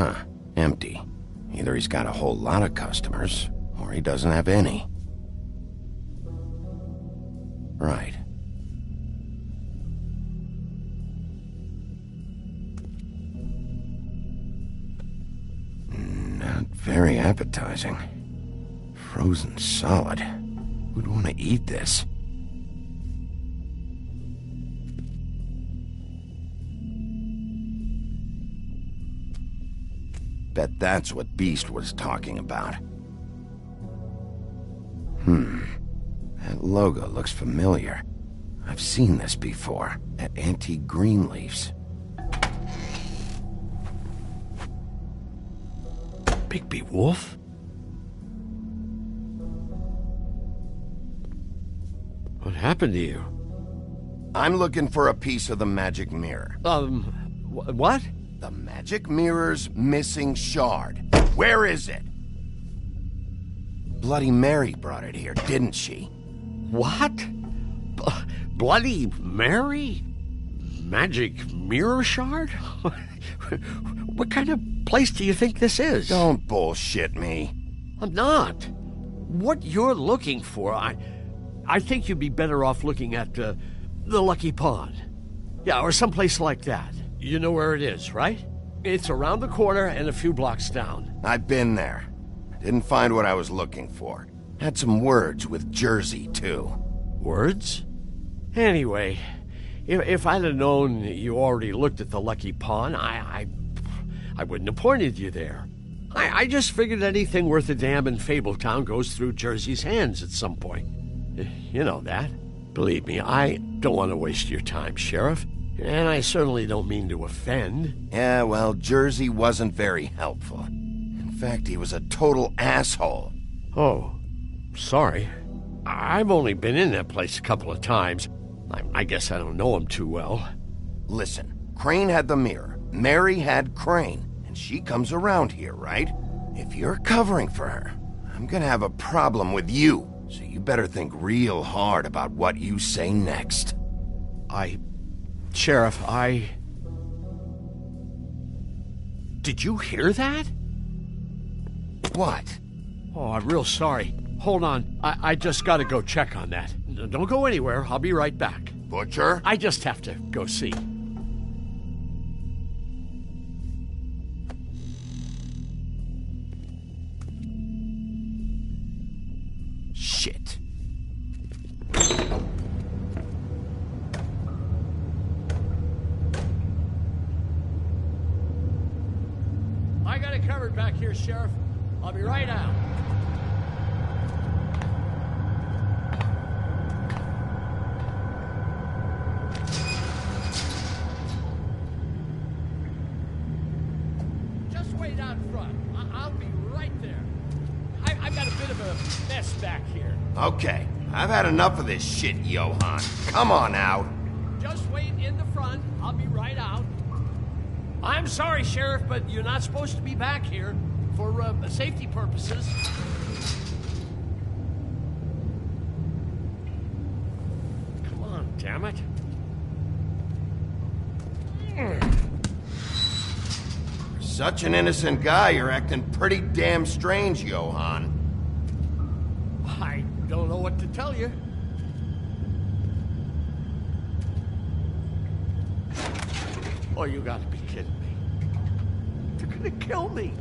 Huh. Empty. Either he's got a whole lot of customers, or he doesn't have any. Right. Not very appetizing. Frozen solid. Who'd want to eat this? Bet that's what Beast was talking about. That logo looks familiar. I've seen this before, at Antique Greenleaf's. Bigby Wolf? What happened to you? I'm looking for a piece of the magic mirror. What? The magic mirror's missing shard. Where is it? Bloody Mary brought it here, didn't she? What? Bloody Mary? Magic mirror shard? What kind of place do you think this is? Don't bullshit me. I'm not. What you're looking for, I think you'd be better off looking at the Lucky Pond. Yeah, or someplace like that. You know where it is, right? It's around the corner and a few blocks down. I've been there. Didn't find what I was looking for. Had some words with Jersey, too. Words? Anyway, if I'd have known you already looked at the Lucky Pond, I wouldn't have pointed you there. I just figured anything worth a damn in Fabletown goes through Jersey's hands at some point. You know that. Believe me, I don't want to waste your time, Sheriff. And I certainly don't mean to offend. Yeah, well, Jersey wasn't very helpful. In fact, he was a total asshole. Oh, sorry. I've only been in that place a couple of times. I guess I don't know him too well. Listen, Crane had the mirror. Mary had Crane. And she comes around here, right? If you're covering for her, I'm gonna have a problem with you. So you better think real hard about what you say next. Sheriff, Did you hear that? What? Oh, I'm real sorry. Hold on. I just gotta go check on that. Don't go anywhere. I'll be right back. Butcher? I just have to go see. Shit. I got it covered back here, Sheriff. I'll be right out. Just wait out front. I'll be right there. I've got a bit of a mess back here. Okay, I've had enough of this shit, Johann. Come on out. Just wait in the front. I'll be right out. I'm sorry, Sheriff, but you're not supposed to be back here for safety purposes. Come on, damn it. Such an innocent guy, you're acting pretty damn strange, Johann. I don't know what to tell you. Oh, you gotta be kidding me. They're gonna kill me.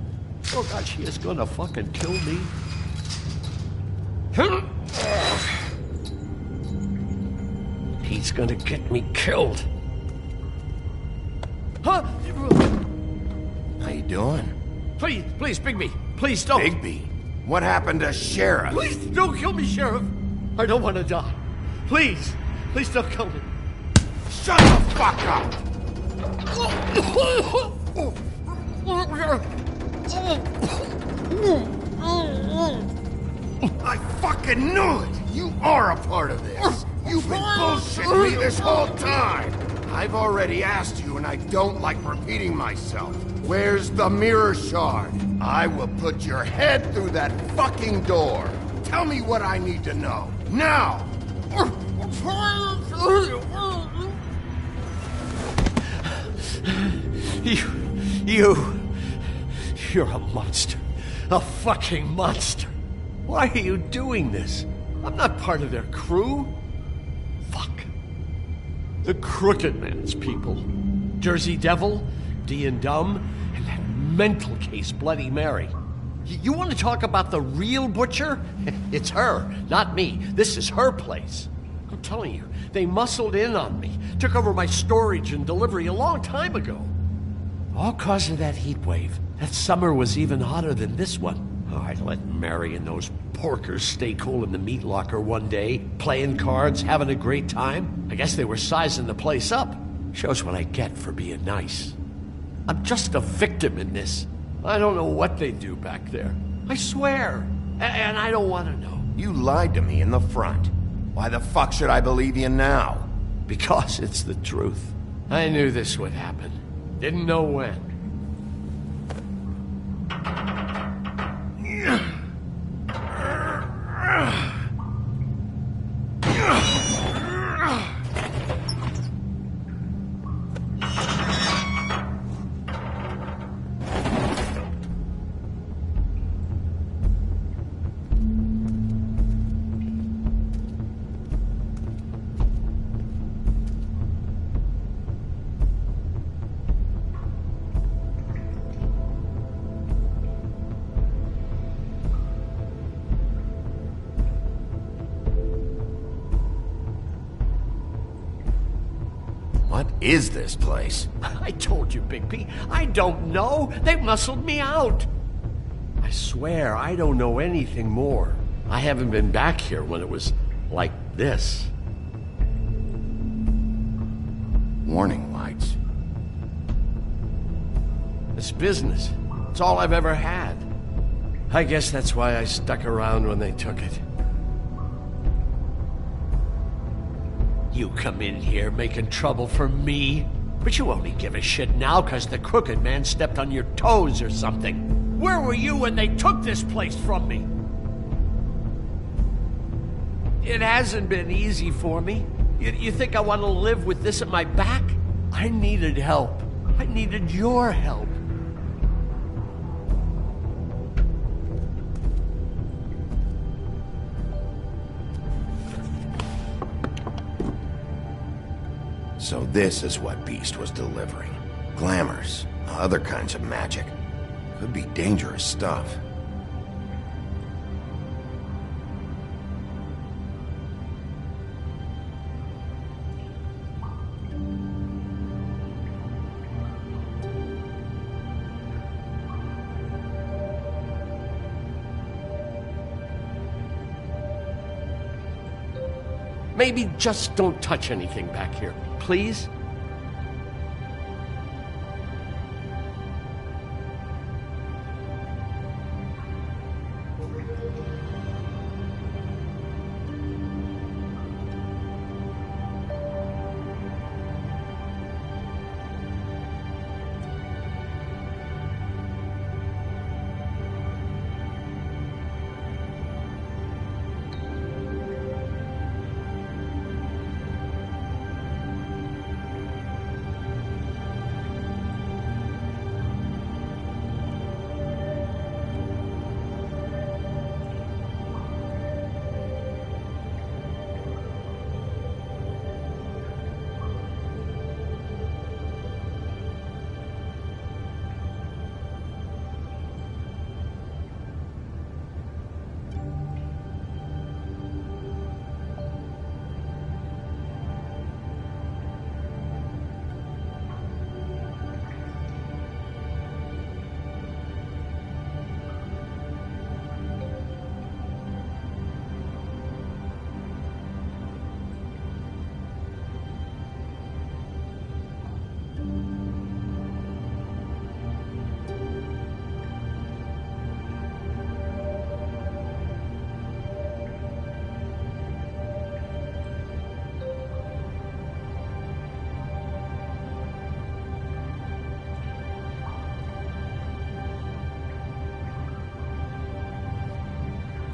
Oh, God, she is gonna fucking kill me. He's gonna get me killed. Huh? How you doing? Please, Bigby. Please don't. Bigby? What happened to Sheriff? Please don't kill me, Sheriff. I don't want to die. Please don't kill me. Shut the fuck up! I fucking knew it! You are a part of this! You've been bullshitting me this whole time! I've already asked you and I don't like repeating myself. Where's the mirror shard? I will put your head through that fucking door. Tell me what I need to know. Now! You're a monster. A fucking monster. Why are you doing this? I'm not part of their crew. Fuck. The Crooked Man's people. Jersey Devil, D and Dumb, and that mental case Bloody Mary. You want to talk about the real butcher? It's her, not me. This is her place. I'm telling you, they muscled in on me, took over my storage and delivery a long time ago. All cause of that heat wave. That summer was even hotter than this one. Oh, I let Mary and those porkers stay cool in the meat locker one day, playing cards, having a great time. I guess they were sizing the place up. Shows what I get for being nice. I'm just a victim in this. I don't know what they do back there. I swear. And I don't want to know. You lied to me in the front. Why the fuck should I believe you now? Because it's the truth. I knew this would happen. Didn't know when. What is this place? I told you, Bigby. I don't know. They muscled me out. I swear I don't know anything more. I haven't been back here when it was like this. Warning lights. It's business. It's all I've ever had. I guess that's why I stuck around when they took it. You come in here making trouble for me, but you only give a shit now because the Crooked Man stepped on your toes or something. Where were you when they took this place from me? It hasn't been easy for me. You think I want to live with this at my back? I needed help. I needed your help. So this is what Beast was delivering. Glamours, other kinds of magic. Could be dangerous stuff. Maybe just don't touch anything back here, please?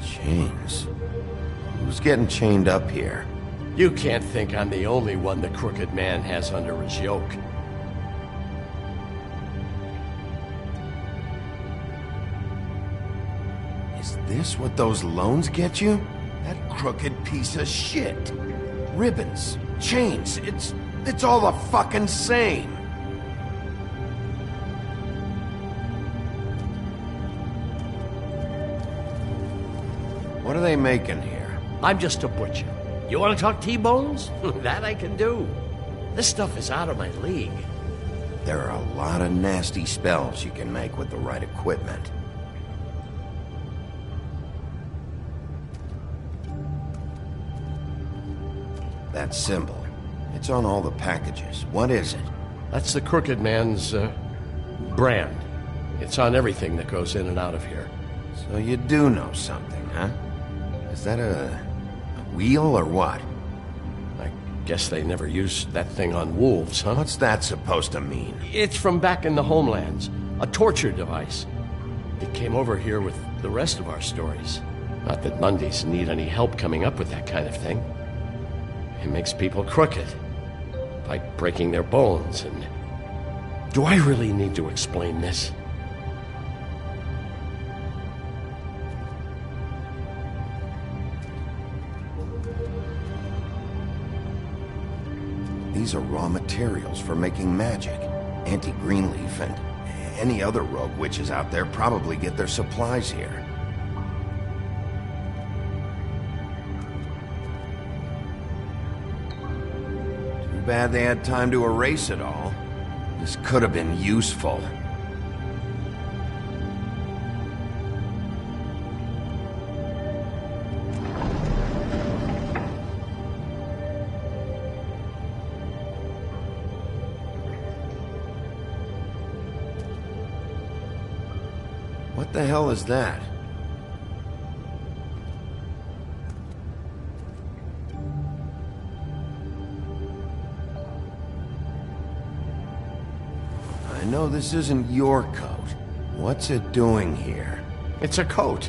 Chains. Who's getting chained up here? You can't think I'm the only one the Crooked Man has under his yoke. this what those loans get you? That crooked piece of shit. Ribbons, chains, it's all the fucking same. What are they making here? I'm just a butcher. You want to talk T-bones? That I can do. This stuff is out of my league. There are a lot of nasty spells you can make with the right equipment. That symbol. It's on all the packages. What is it? That's the Crooked Man's, brand. It's on everything that goes in and out of here. So you do know something, huh? Is that a wheel or what? I guess they never used that thing on wolves, huh? What's that supposed to mean? It's from back in the homelands. A torture device. It came over here with the rest of our stories. Not that Mondays need any help coming up with that kind of thing. It makes people crooked. By breaking their bones and... Do I really need to explain this? These are raw materials for making magic. Auntie Greenleaf and any other rogue witches out there probably get their supplies here. Too bad they had time to erase it all. This could have been useful. What the hell is that? I know this isn't your coat. What's it doing here? It's a coat.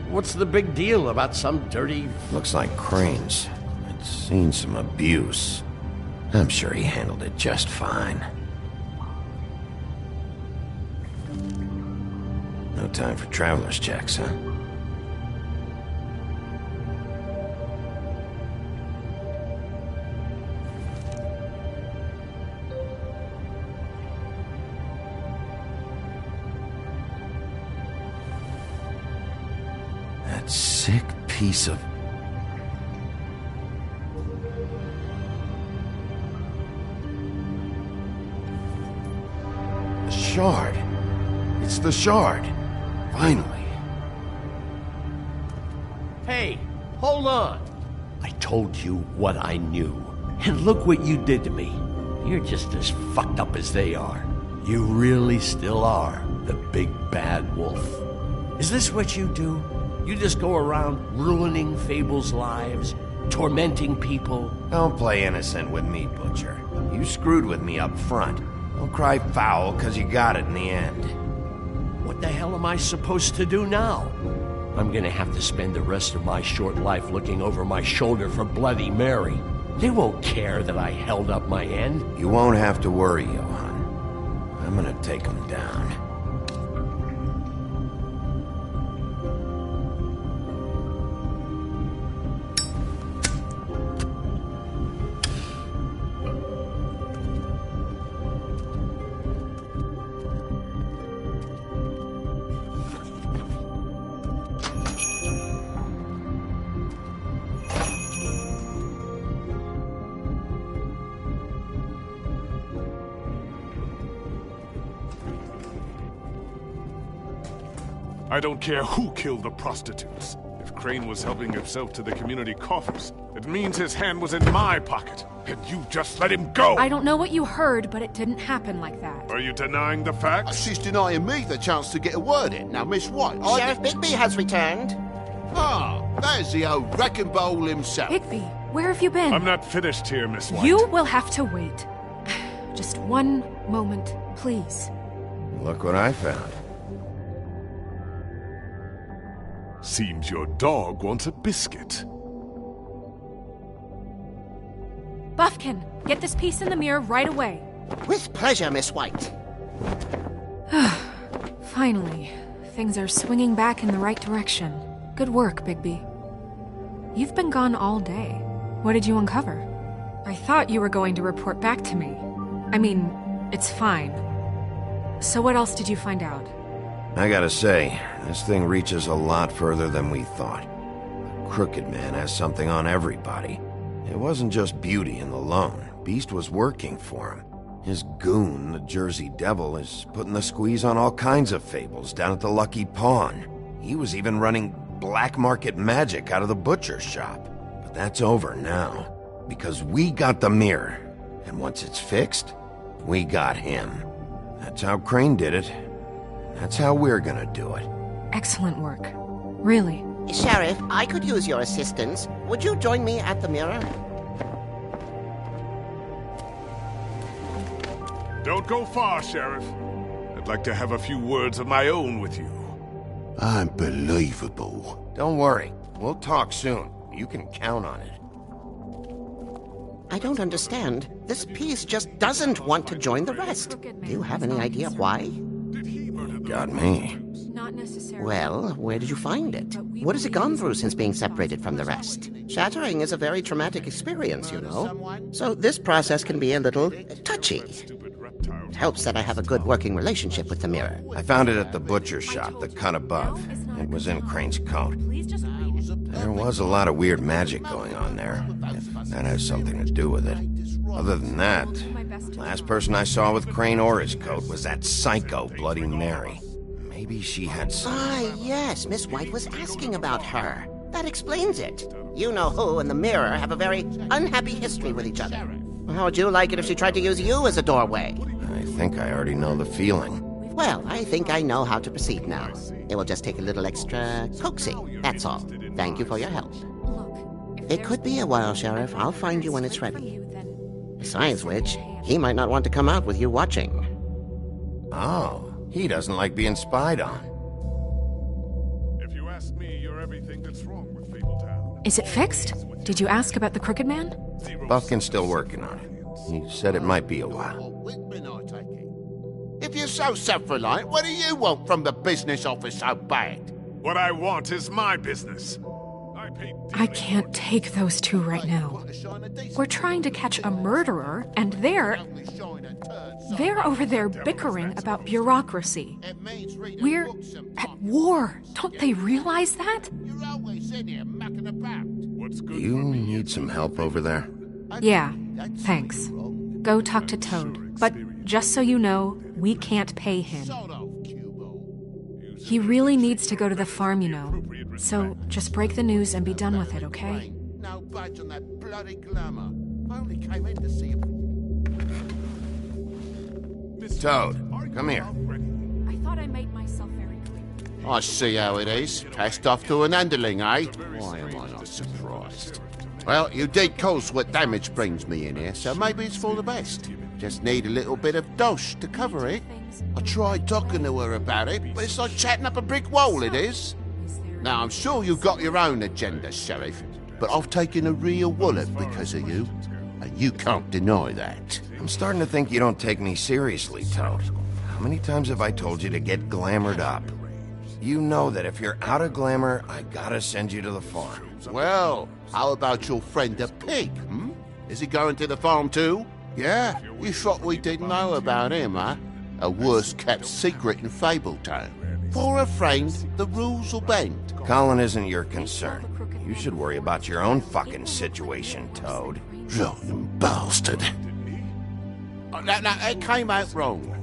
What's the big deal about some dirty... Looks like Crane's. It's seen some abuse. I'm sure he handled it just fine. No time for traveler's checks, huh? That sick piece of... The shard. It's the shard. Finally. Hey, hold on. I told you what I knew. And look what you did to me. You're just as fucked up as they are. You really still are the big bad wolf. Is this what you do? You just go around ruining Fable's lives, tormenting people? Don't play innocent with me, Butcher. You screwed with me up front. Don't cry foul because you got it in the end. What the hell am I supposed to do now? I'm gonna have to spend the rest of my short life looking over my shoulder for Bloody Mary. They won't care that I held up my end. You won't have to worry, Johan. I'm gonna take them down. I don't care who killed the prostitutes. If Crane was helping himself to the community coffers, it means his hand was in my pocket, and you just let him go! I don't know what you heard, but it didn't happen like that. Are you denying the facts? She's denying me the chance to get a word in. Now, Miss White, Sheriff Bigby has returned. Ah, there's the old wrecking bowl himself. Bigby, where have you been? I'm not finished here, Miss White. You will have to wait. Just one moment, please. Look what I found. Seems your dog wants a biscuit. Buffkin, get this piece in the mirror right away. With pleasure, Miss White. Finally. things are swinging back in the right direction. Good work, Bigby. You've been gone all day. What did you uncover? I thought you were going to report back to me. I mean, it's fine. So what else did you find out? I gotta say, this thing reaches a lot further than we thought. The Crooked Man has something on everybody. It wasn't just Beauty and the Lone. Beast was working for him. His goon, the Jersey Devil, is putting the squeeze on all kinds of fables down at the Lucky Pawn. He was even running black market magic out of the butcher's shop. But that's over now, because we got the mirror. And once it's fixed, we got him. That's how Crane did it. That's how we're gonna do it. Excellent work. Really. Sheriff, I could use your assistance. Would you join me at the mirror? Don't go far, Sheriff. I'd like to have a few words of my own with you. Unbelievable. Don't worry. We'll talk soon. You can count on it. I don't understand. This piece just doesn't want to join the rest. Do you have any idea why? Got me. Not necessarily. Well, where did you find it? What has it gone through since being separated from the rest? Shattering is a very traumatic experience, you know. So this process can be a little touchy. It helps that I have a good working relationship with the mirror. I found it at the butcher's shop, the cut above. It was in Crane's coat. There was a lot of weird magic going on there, if that has something to do with it. Other than that, last person I saw with Crane or his coat was that psycho Bloody Mary. Maybe she had some... Ah, yes, Miss White was asking about her. That explains it. You know who and the mirror have a very unhappy history with each other. How would you like it if she tried to use you as a doorway? I think I already know the feeling. Well, I think I know how to proceed now. It will just take a little extra coaxing, that's all. Thank you for your help. It could be a while, Sheriff. I'll find you when it's ready. Besides which, he might not want to come out with you watching. Oh, he doesn't like being spied on. If you ask me, you're everything that's wrong with Fabletown. Is it fixed? Did you ask about the Crooked Man? Buffkin's still working on it. He said it might be a while. If you're so self-reliant, what do you want from the business office so bad? What I want is my business. I can't take those two right now. We're trying to catch a murderer, and they're over there bickering about bureaucracy. We're at war. Don't they realize that? You need some help over there? Yeah, thanks. Go talk to Toad. But just so you know, we can't pay him. He really needs to go to the farm, you know. So just break the news and be done with it, okay? No budge on that bloody glamour. I only came in to see Toad, come here. I thought I made myself very clear. I see how it is. Passed off to an underling, eh? Why am I not surprised? Well, you did cause what damage brings me in here, so maybe it's for the best. Just need a little bit of dosh to cover it. I tried talking to her about it, but it's like chatting up a brick wall, it is. Now, I'm sure you've got your own agenda, Sheriff, but I've taken a real wallop because of you, and you can't deny that. I'm starting to think you don't take me seriously, Toad. How many times have I told you to get glamored up? You know that if you're out of glamour, I gotta send you to the farm. Well, how about your friend the pig, hmm? Is he going to the farm too? Yeah? You thought we didn't know about him, huh? A worst-kept secret in Fabletown. For a friend, the rules will bend. Colin isn't your concern. You should worry about your own fucking situation, Toad. Rotten bastard. Now, it came out wrong.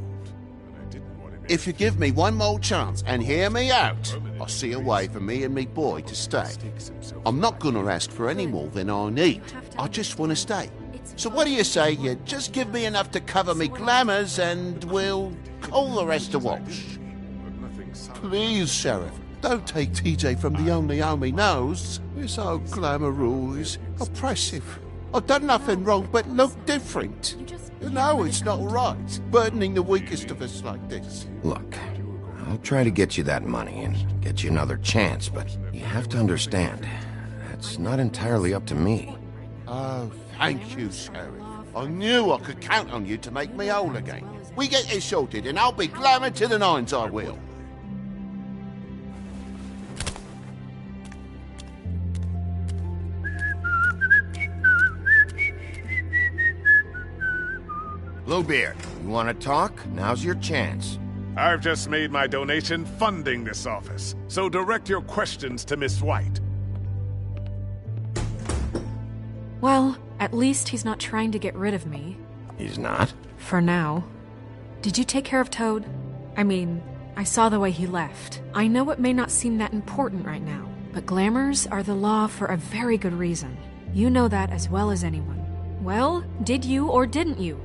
If you give me one more chance and hear me out, I'll see a way for me and me boy to stay. I'm not gonna ask for any more than I need. I just want to stay. So what do you say you just give me enough to cover me glamours and we'll call the rest a wash? Please, Sheriff, don't take TJ from the only home he knows. This old glamour rule is oppressive. I've done nothing wrong but look different. You know it's not right, burdening the weakest of us like this. Look, I'll try to get you that money and get you another chance, but you have to understand, that's not entirely up to me. Oh, thank you, Sheriff. I knew I could count on you to make me whole again. We get this sorted and I'll be glamour to the nines, I will. Bluebeard, you want to talk? Now's your chance. I've just made my donation funding this office, so direct your questions to Miss White. Well, at least he's not trying to get rid of me. He's not? For now. Did you take care of Toad? I mean, I saw the way he left. I know it may not seem that important right now, but glamours are the law for a very good reason. You know that as well as anyone. Well, did you or didn't you?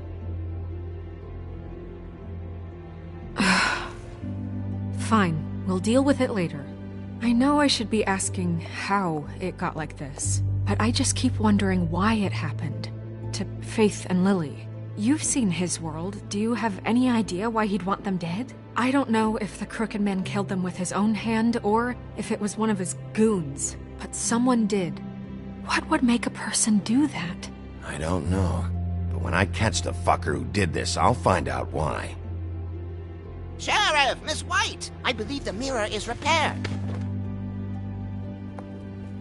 Fine, we'll deal with it later. I know I should be asking how it got like this, but I just keep wondering why it happened. To Faith and Lily. You've seen his world. Do you have any idea why he'd want them dead? I don't know if the Crooked Man killed them with his own hand or if it was one of his goons, but someone did. What would make a person do that? I don't know. But when I catch the fucker who did this, I'll find out why. Sheriff, Miss White, I believe the mirror is repaired.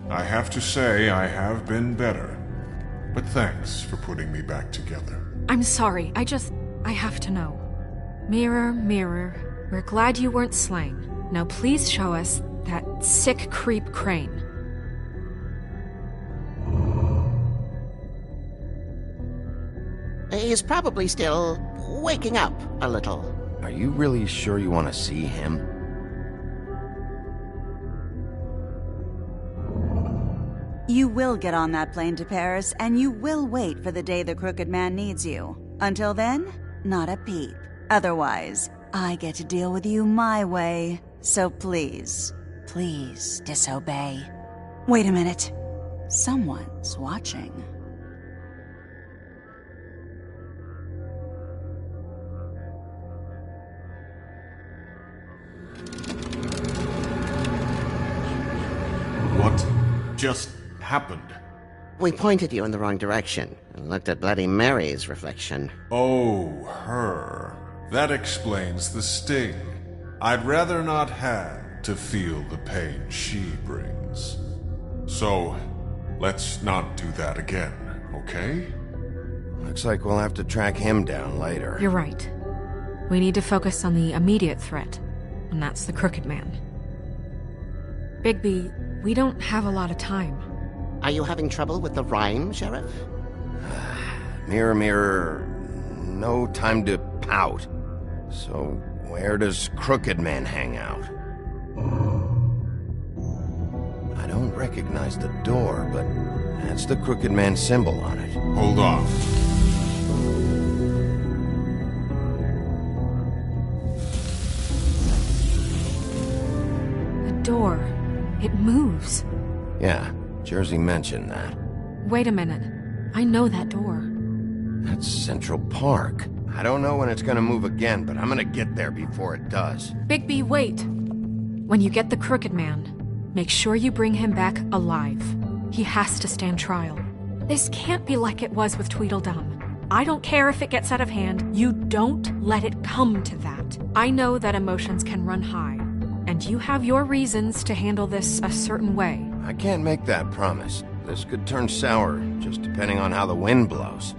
I have to say I have been better. But thanks for putting me back together. I'm sorry, I have to know. Mirror, mirror, we're glad you weren't slain. Now please show us that sick creep Crane. He's probably still waking up a little. Are you really sure you want to see him? You will get on that plane to Paris, and you will wait for the day the Crooked Man needs you. Until then, not a peep. Otherwise, I get to deal with you my way. So please, please disobey. Wait a minute. Someone's watching. What just happened? We pointed you in the wrong direction and looked at Bloody Mary's reflection. Oh, her. That explains the sting. I'd rather not have to feel the pain she brings. So, let's not do that again, okay? Looks like we'll have to track him down later. You're right. We need to focus on the immediate threat, and that's the Crooked Man. Bigby, we don't have a lot of time. Are you having trouble with the rhyme, Sheriff? Mirror, mirror, no time to pout. So, where does Crooked Man hang out? I don't recognize the door, but that's the Crooked Man symbol on it. Hold on. The door. It moves. Yeah, Jersey mentioned that. Wait a minute. I know that door. That's Central Park. I don't know when it's gonna move again, but I'm gonna get there before it does. Bigby, wait! When you get the Crooked Man, make sure you bring him back alive. He has to stand trial. This can't be like it was with Tweedledum. I don't care if it gets out of hand. You don't let it come to that. I know that emotions can run high, and you have your reasons to handle this a certain way. I can't make that promise. This could turn sour, just depending on how the wind blows.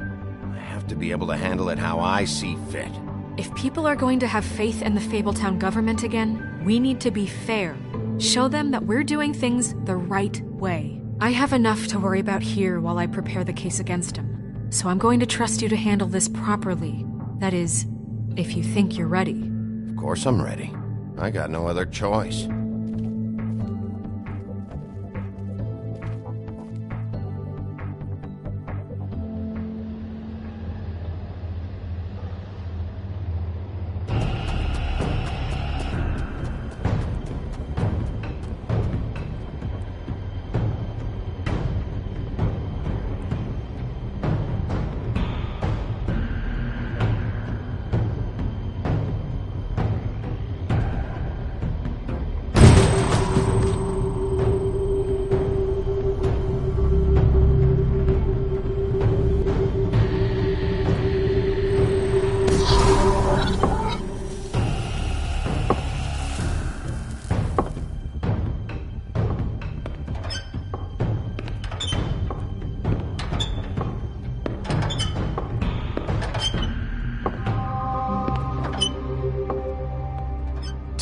I have to be able to handle it how I see fit. If people are going to have faith in the Fabletown government again, we need to be fair. Show them that we're doing things the right way. I have enough to worry about here while I prepare the case against him. So I'm going to trust you to handle this properly. That is, if you think you're ready. Of course I'm ready. I got no other choice.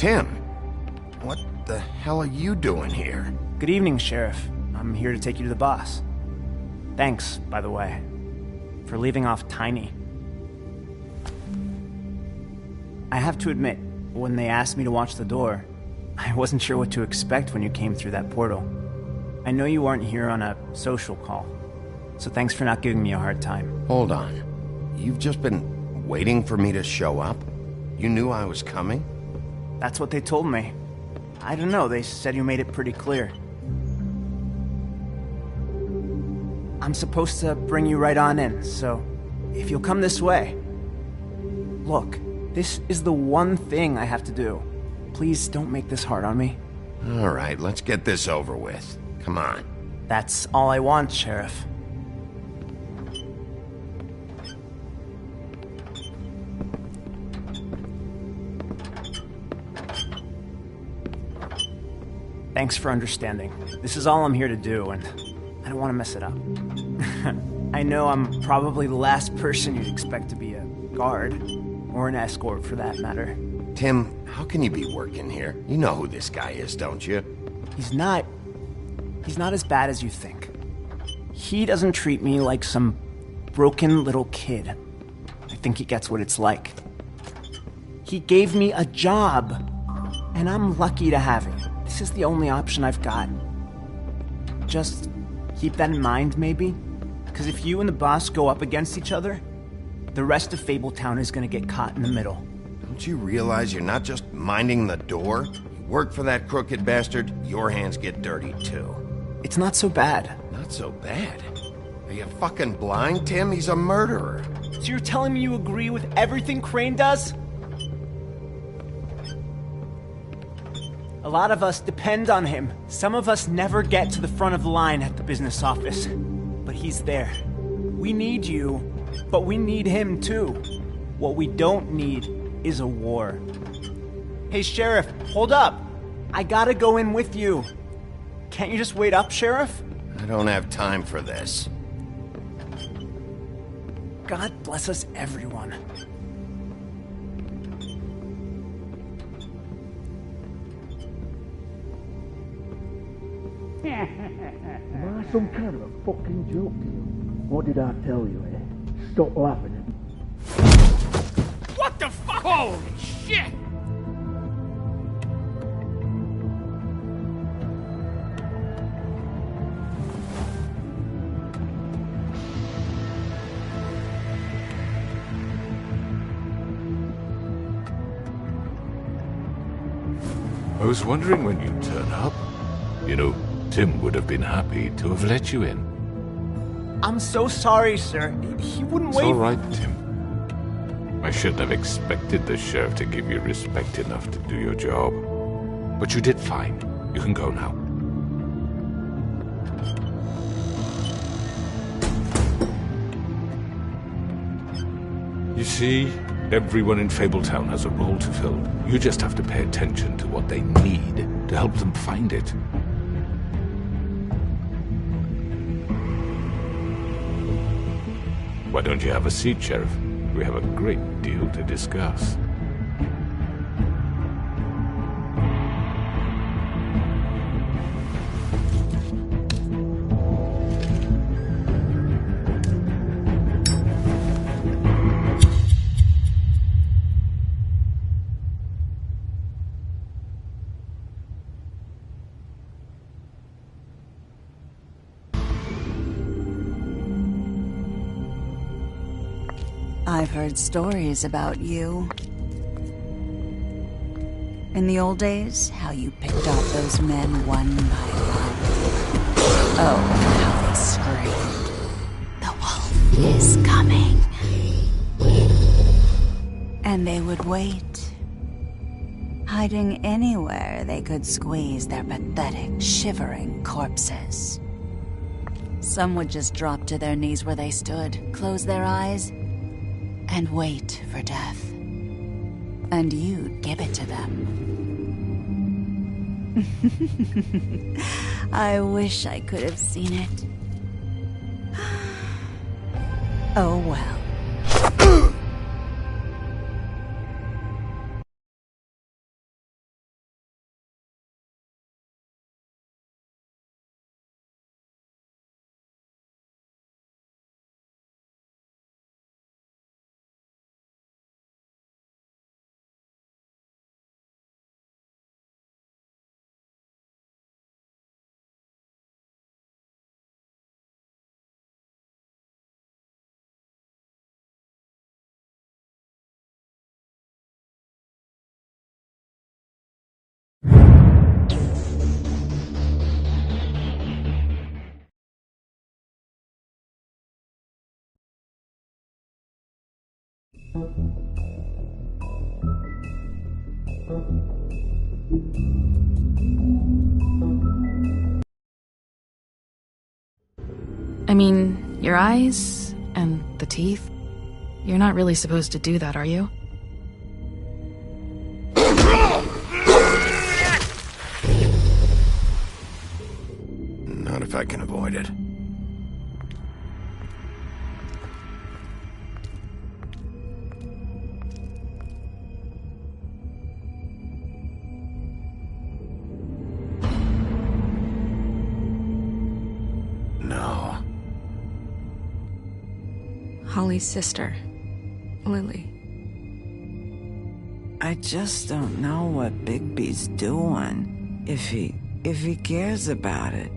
Tim, what the hell are you doing here? Good evening, Sheriff. I'm here to take you to the boss. Thanks, by the way, for leaving off Tiny. I have to admit, when they asked me to watch the door, I wasn't sure what to expect when you came through that portal. I know you weren't here on a social call, so thanks for not giving me a hard time. Hold on. You've just been waiting for me to show up? You knew I was coming? That's what they told me. I don't know, they said you made it pretty clear. I'm supposed to bring you right on in, so if you'll come this way. Look, this is the one thing I have to do. Please don't make this hard on me. All right, let's get this over with. Come on. That's all I want, Sheriff. Thanks for understanding. This is all I'm here to do, and I don't want to mess it up. I know I'm probably the last person you'd expect to be a guard, or an escort for that matter. Tim, how can you be working here? You know who this guy is, don't you? He's not as bad as you think. He doesn't treat me like some broken little kid. I think he gets what it's like. He gave me a job, and I'm lucky to have it. This is the only option I've got. Just keep that in mind, maybe? Because if you and the boss go up against each other, the rest of Fabletown is gonna get caught in the middle. Don't you realize you're not just minding the door? You work for that crooked bastard, your hands get dirty too. It's not so bad. Not so bad? Are you fucking blind, Tim? He's a murderer. So you're telling me you agree with everything Crane does? A lot of us depend on him. Some of us never get to the front of the line at the business office. But he's there. We need you, but we need him too. What we don't need is a war. Hey, Sheriff, hold up. I gotta go in with you. Can't you just wait up, Sheriff? I don't have time for this. God bless us, everyone. Am I some kind of a fucking joke to you? What did I tell you, eh? Stop laughing at me. What the fuck? Holy shit! I was wondering when you'd turn up. You know, Tim would have been happy to have let you in. I'm so sorry, sir. He wouldn't wait. It's all right, Tim. I shouldn't have expected the sheriff to give you respect enough to do your job. But you did fine. You can go now. You see, everyone in Fabletown has a role to fill. You just have to pay attention to what they need to help them find it. Why don't you have a seat, Sheriff? We have a great deal to discuss. I've heard stories about you. In the old days, how you picked off those men one by one. Oh, how they screamed. The wolf is coming. And they would wait, hiding anywhere they could squeeze their pathetic, shivering corpses. Some would just drop to their knees where they stood, close their eyes, and wait for death. And you'd give it to them. I wish I could have seen it. Oh well. I mean, your eyes and the teeth. You're not really supposed to do that, are you? Not if I can avoid it. No. Holly's sister, Lily. I just don't know what Bigby's doing. If he cares about it.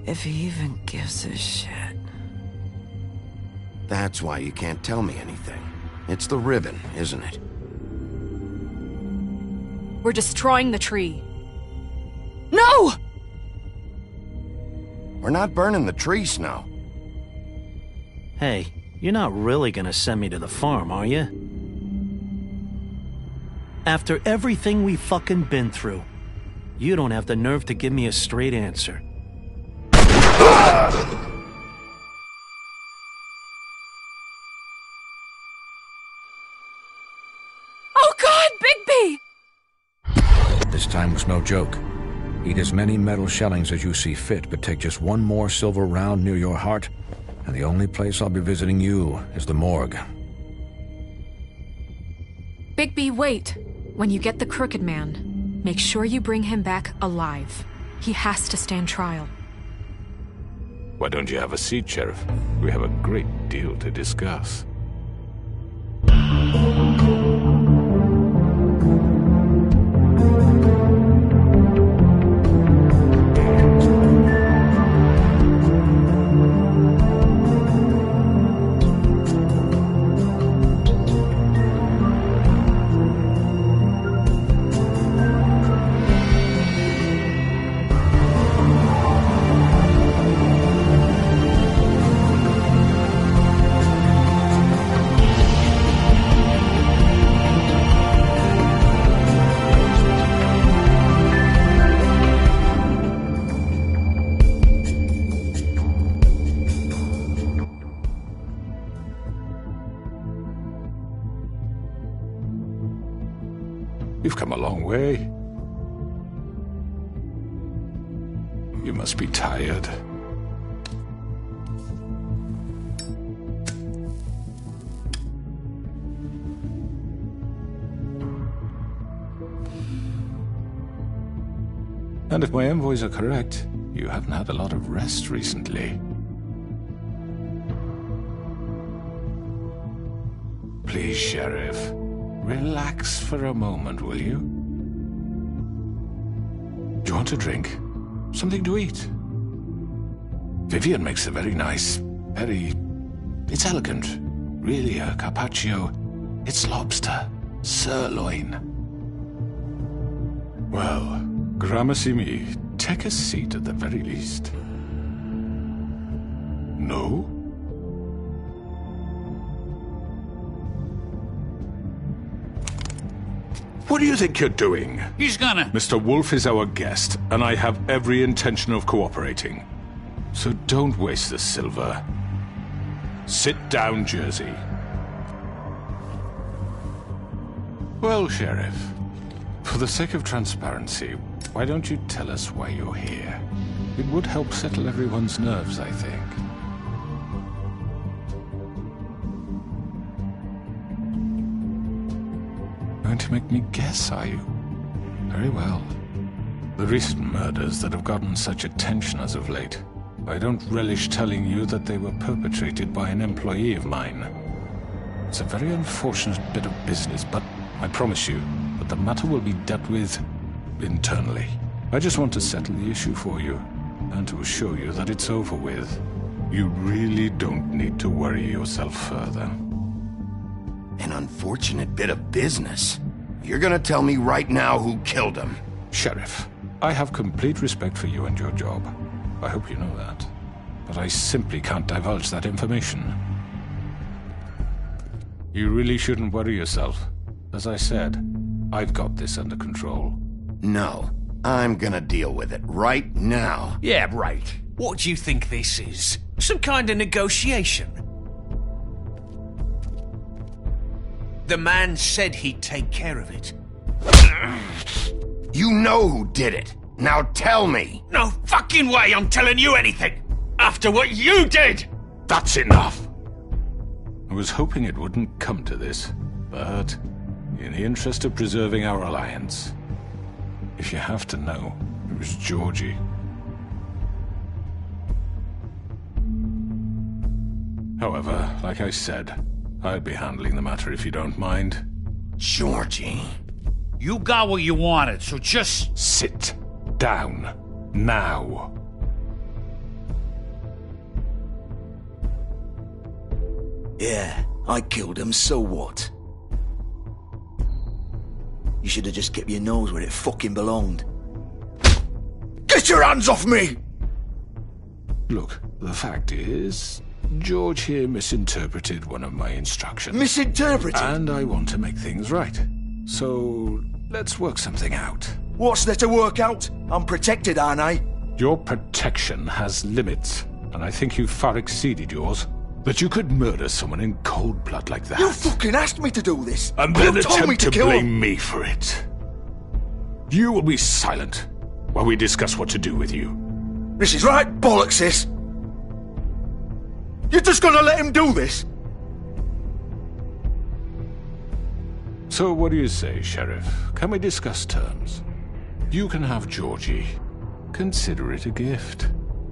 If he even gives a shit. That's why you can't tell me anything. It's the ribbon, isn't it? We're destroying the tree. No! We're not burning the tree, Snow. Hey, you're not really gonna send me to the farm, are you? After everything we fucking been through, you don't have the nerve to give me a straight answer. Oh God, Bigby! This time was no joke. Eat as many metal shellings as you see fit, but take just one more silver round near your heart, and the only place I'll be visiting you is the morgue. Bigby, wait. When you get the Crooked Man, make sure you bring him back alive. He has to stand trial. Why don't you have a seat, Sheriff? We have a great deal to discuss. You've come a long way. You must be tired. And if my envoys are correct, you haven't had a lot of rest recently. Please, Sheriff. Relax for a moment, will you? Do you want a drink? Something to eat? Vivian makes a very nice, it's elegant. Really a carpaccio. It's lobster. Sirloin. Well, gramercy me. Take a seat at the very least. No? What do you think you're doing? He's gonna... Mr. Wolf is our guest, and I have every intention of cooperating. So don't waste the silver. Sit down, Jersey. Well, Sheriff, for the sake of transparency, why don't you tell us why you're here? It would help settle everyone's nerves, I think. Going to make me guess, are you? Very well. The recent murders that have gotten such attention as of late, I don't relish telling you that they were perpetrated by an employee of mine. It's a very unfortunate bit of business, but I promise you that the matter will be dealt with internally. I just want to settle the issue for you, and to assure you that it's over with. You really don't need to worry yourself further. An unfortunate bit of business? You're gonna tell me right now who killed him? Sheriff, I have complete respect for you and your job. I hope you know that. But I simply can't divulge that information. You really shouldn't worry yourself. As I said, I've got this under control. No. I'm gonna deal with it right now. Yeah, right. What do you think this is? Some kind of negotiation? The man said he'd take care of it. You know who did it. Now tell me. No fucking way I'm telling you anything! After what you did! That's enough! I was hoping it wouldn't come to this, but in the interest of preserving our alliance, if you have to know, it was Georgie. However, like I said, I'd be handling the matter if you don't mind. Georgie. You got what you wanted, so just... Sit down. Now. Yeah, I killed him, so what? You should have just kept your nose where it fucking belonged. Get your hands off me! Look, the fact is, George here misinterpreted one of my instructions. Misinterpreted? And I want to make things right. So, let's work something out. What's there to work out? I'm protected, aren't I? Your protection has limits, and I think you've far exceeded yours. That you could murder someone in cold blood like that. You fucking asked me to do this! And then You told me attempt to kill blame him. me for it. You will be silent while we discuss what to do with you. This is right bollocks, this! You're just gonna let him do this? So what do you say, Sheriff? Can we discuss terms? You can have Georgie. Consider it a gift,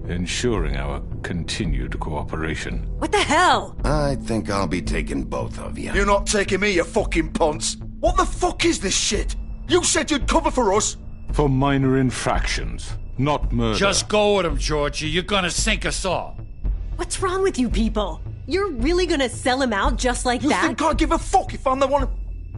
ensuring our continued cooperation. What the hell? I think I'll be taking both of you. You're not taking me, you fucking ponce! What the fuck is this shit? You said you'd cover for us! For minor infractions, not murder. Just go with him, Georgie. You're gonna sink us all. What's wrong with you people? You're really gonna sell him out just like You that? think I give a fuck if I'm the one?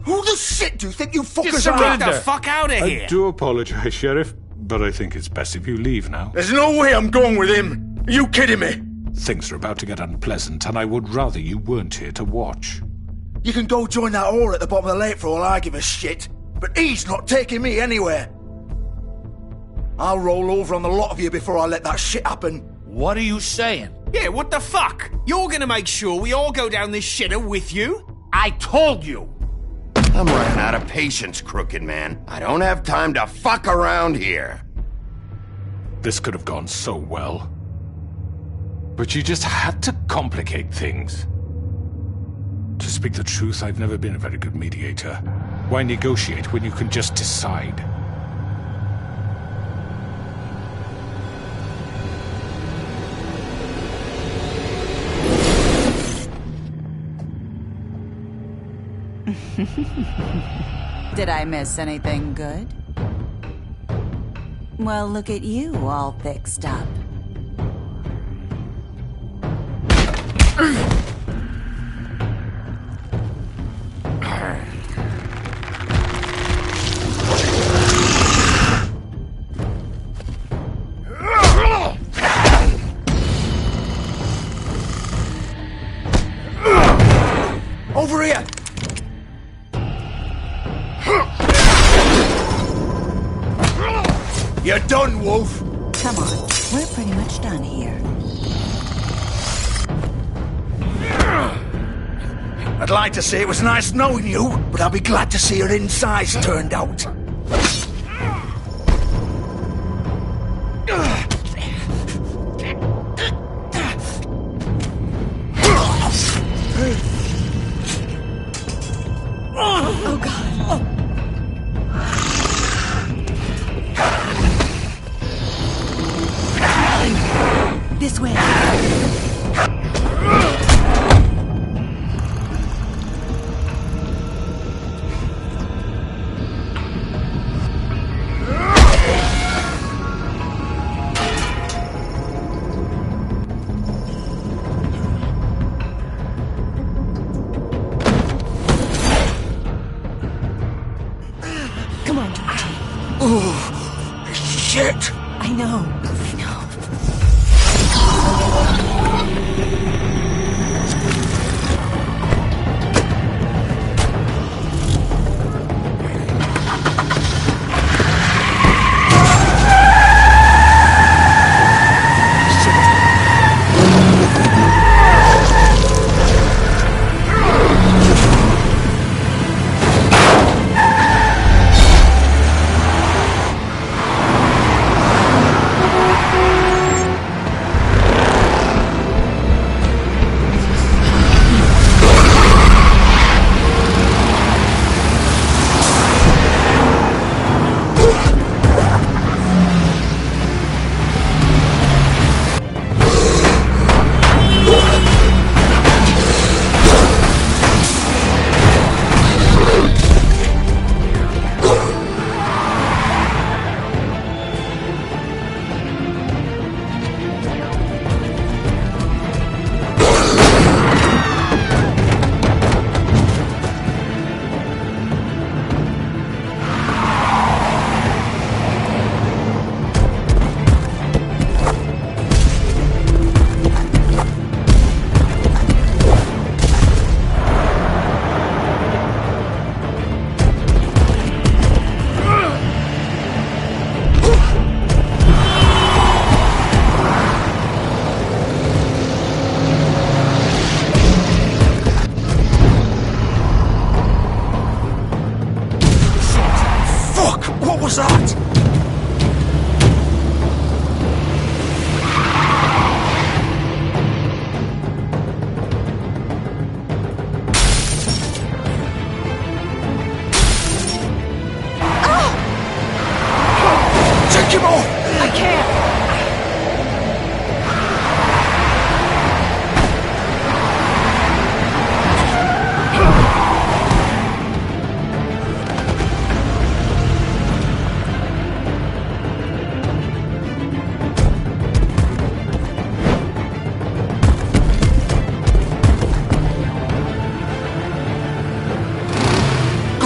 Who the shit do you think you fuckers Get are? the fuck out of here! I do apologize, Sheriff, but I think it's best if you leave now. There's no way I'm going with him! Are you kidding me? Things are about to get unpleasant, and I would rather you weren't here to watch. You can go join that whore at the bottom of the lake for all I give a shit, but he's not taking me anywhere. I'll roll over on the lot of you before I let that shit happen. What are you saying? Yeah, what the fuck? You're gonna make sure we all go down this shitter with you? I told you! I'm running out of patience, Crooked Man. I don't have time to fuck around here. This could have gone so well. But you just had to complicate things. To speak the truth, I've never been a very good mediator. Why negotiate when you can just decide? Did I miss anything good? Well, look at you, all fixed up. Over here! You're done, Wolf! Come on, we're pretty much done here. I'd like to say it was nice knowing you, but I'll be glad to see your insides turned out. Oh, God. This way. Come on, George. Oh, shit! I know.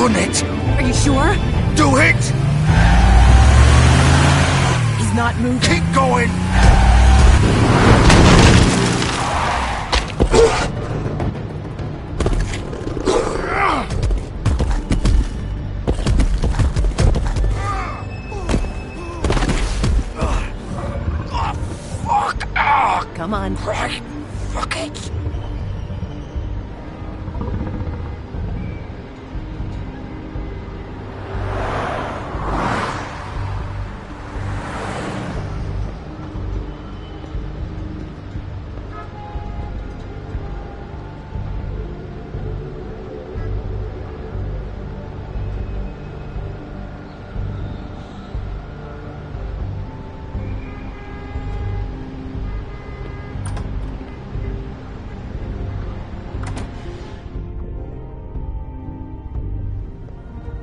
done it. Are you sure? Do it. He's not moving. Keep going. Come on. Fuck it.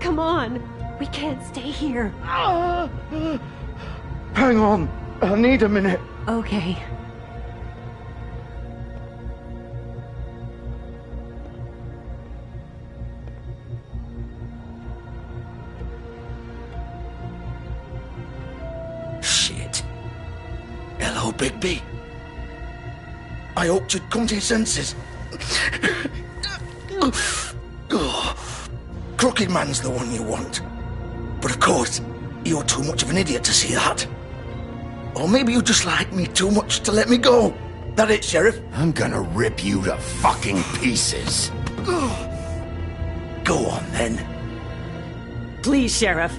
Come on. We can't stay here. Hang on. I need a minute. Okay. Shit. Hello, Bigby. I hoped you'd come to your senses. Crooked Man's the one you want. But of course, you're too much of an idiot to see that. Or maybe you just like me too much to let me go. That it, Sheriff? I'm gonna rip you to fucking pieces. Go on, then. Please, Sheriff.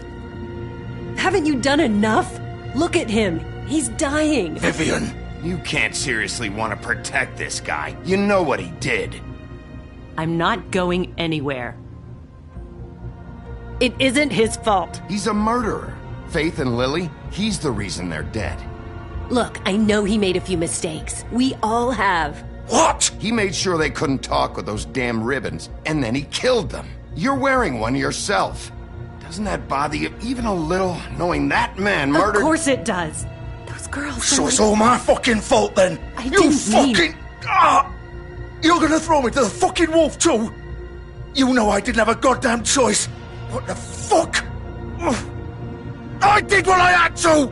Haven't you done enough? Look at him. He's dying. Vivian. You can't seriously want to protect this guy. You know what he did. I'm not going anywhere. It isn't his fault. He's a murderer. Faith and Lily, he's the reason they're dead. Look, I know he made a few mistakes. We all have. What? He made sure they couldn't talk with those damn ribbons, and then he killed them. You're wearing one yourself. Doesn't that bother you even a little, knowing that man murdered... Of course it does. Those girls... So it's all my fucking fault, then? You fucking... You're gonna throw me to the fucking wolf, too? You know I didn't have a goddamn choice. What the fuck? I did what I had to!